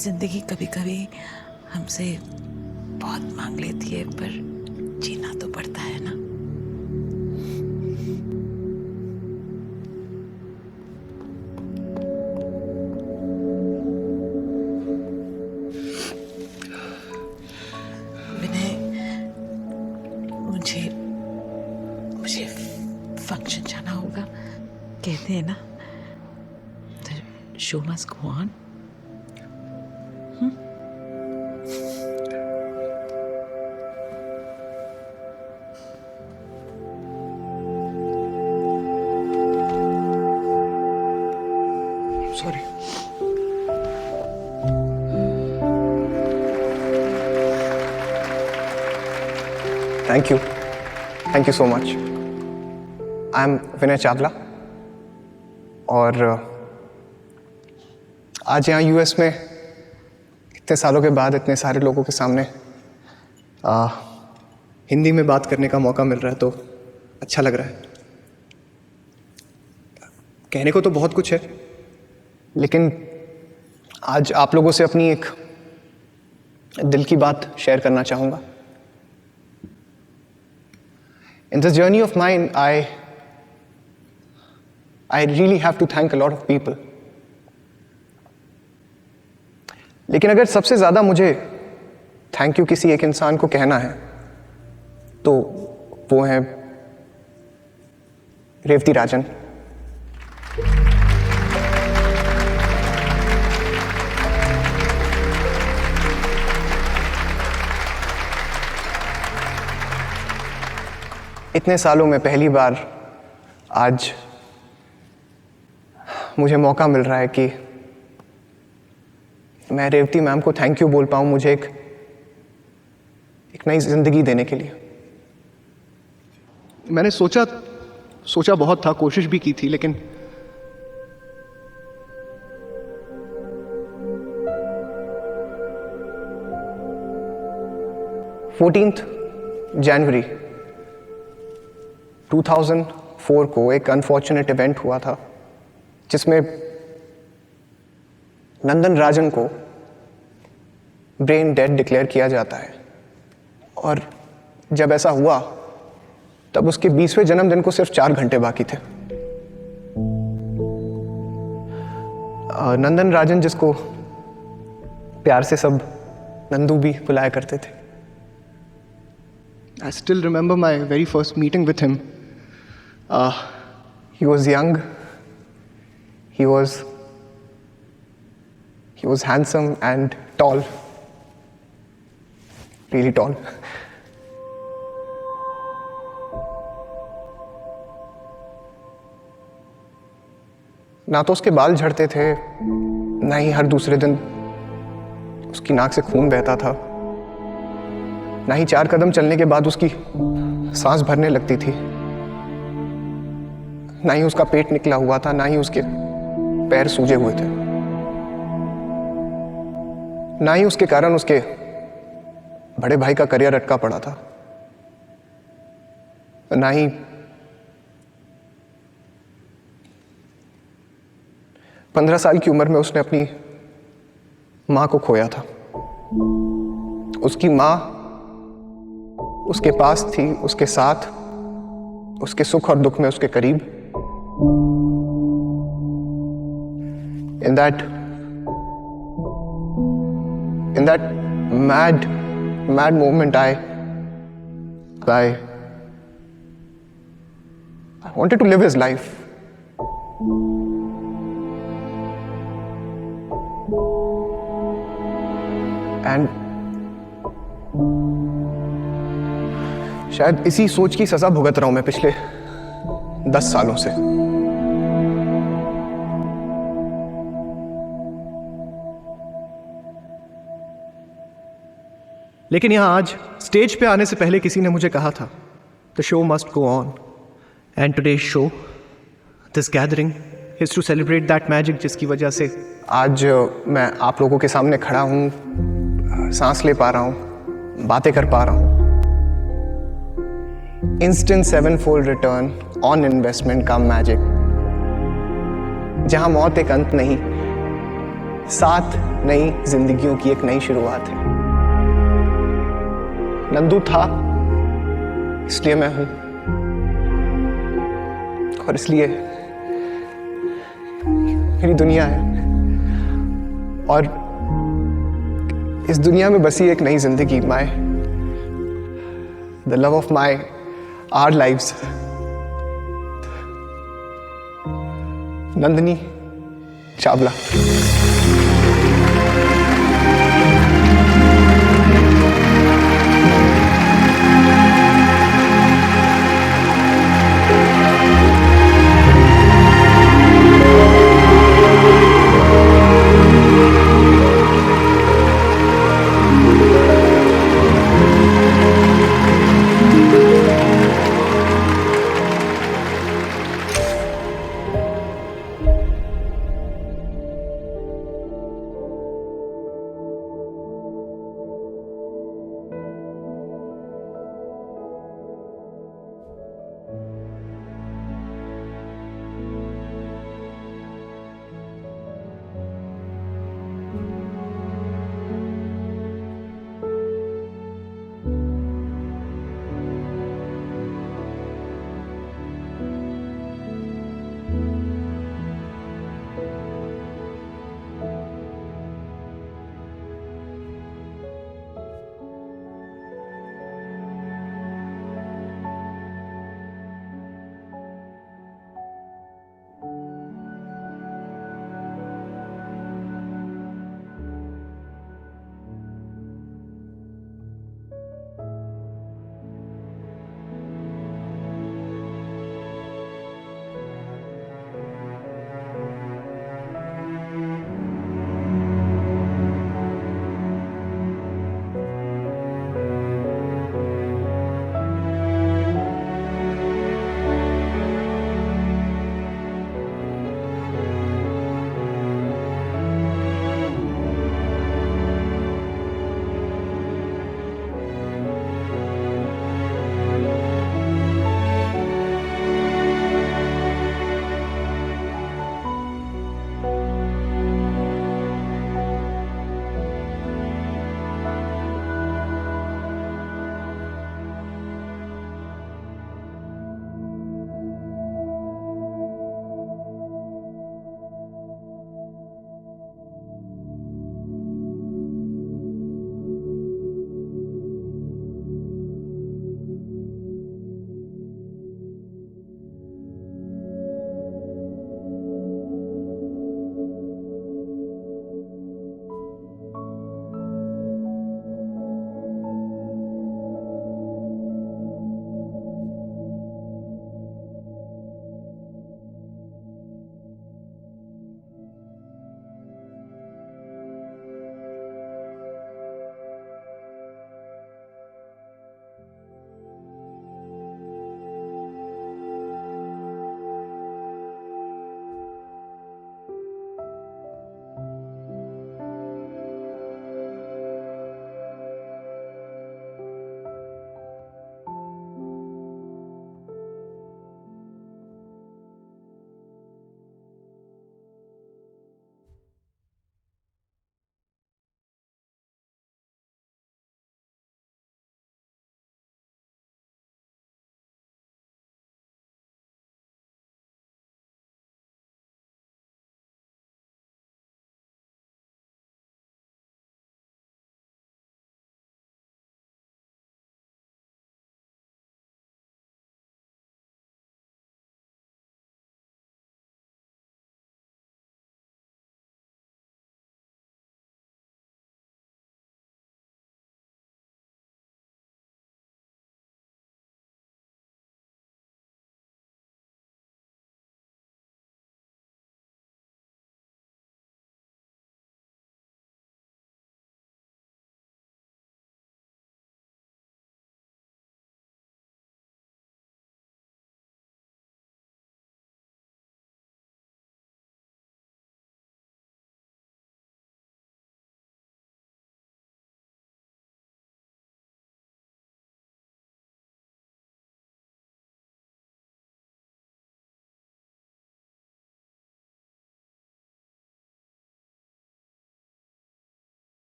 जिंदगी कभी कभी हमसे बहुत मांग लेती है, पर जीना तो पड़ता है ना। विनय, मुझे फंक्शन जाना होगा। कहते हैं ना, the show must go on. Sorry. Thank you so much. I'm विनय चावला और आज यहाँ यूएस में इतने सालों के बाद इतने सारे लोगों के सामने हिंदी में बात करने का मौका मिल रहा है, तो अच्छा लग रहा है। कहने को तो बहुत कुछ है, लेकिन आज आप लोगों से अपनी एक दिल की बात शेयर करना चाहूँगा। In this journey of mine, I really have to thank a lot of people. लेकिन अगर सबसे ज़्यादा मुझे थैंक यू किसी एक इंसान को कहना है, तो वो है रेवती राजन। इतने सालों में पहली बार आज मुझे मौका मिल रहा है कि मैं रेवती मैम को थैंक यू बोल पाऊँ मुझे एक नई जिंदगी देने के लिए। मैंने सोचा बहुत था, कोशिश भी की थी, लेकिन जनवरी 2004 को एक अनफॉर्चुनेट इवेंट हुआ था जिसमें नंदन राजन को ब्रेन डेड डिक्लेयर किया जाता है। और जब ऐसा हुआ तब उसके 20वें जन्मदिन को सिर्फ 4 घंटे बाकी थे। नंदन राजन, जिसको प्यार से सब नंदू भी बुलाया करते थे। I still remember my very first meeting with him. He was young. He was handsome and tall. Really tall. ना तो उसके बाल झड़ते थे, ना ही हर दूसरे दिन उसकी नाक से खून बहता था, ना ही 4 कदम चलने के बाद उसकी सांस भरने लगती थी, ना ही उसका पेट निकला हुआ था, ना ही उसके पैर सूजे हुए थे, ना ही उसके कारण उसके बड़े भाई का करियर अटका पड़ा था, ना ही 15 साल की उम्र में उसने अपनी माँ को खोया था। उसकी माँ उसके पास थी, उसके साथ, उसके सुख और दुख में उसके करीब। In that mad moment, I wanted to live his life. And शायद इसी सोच की सजा भुगत रहा हूं मैं पिछले 10 सालों से। लेकिन यहां आज स्टेज पे आने से पहले किसी ने मुझे कहा था, the show must go on, and today's show, this gathering is to celebrate that magic जिसकी वजह से आज मैं आप लोगों के सामने खड़ा हूं, सांस ले पा रहा हूं, बातें कर पा रहा हूं। Instant 7-fold return on investment का मैजिक, जहां मौत एक अंत नहीं, 7 नई जिंदगियों की एक नई शुरुआत है। नंदू था इसलिए मैं हूं, और इसलिए मेरी दुनिया है, और इस दुनिया में बसी एक नई जिंदगी, the love of our lives, Nandini Chawla.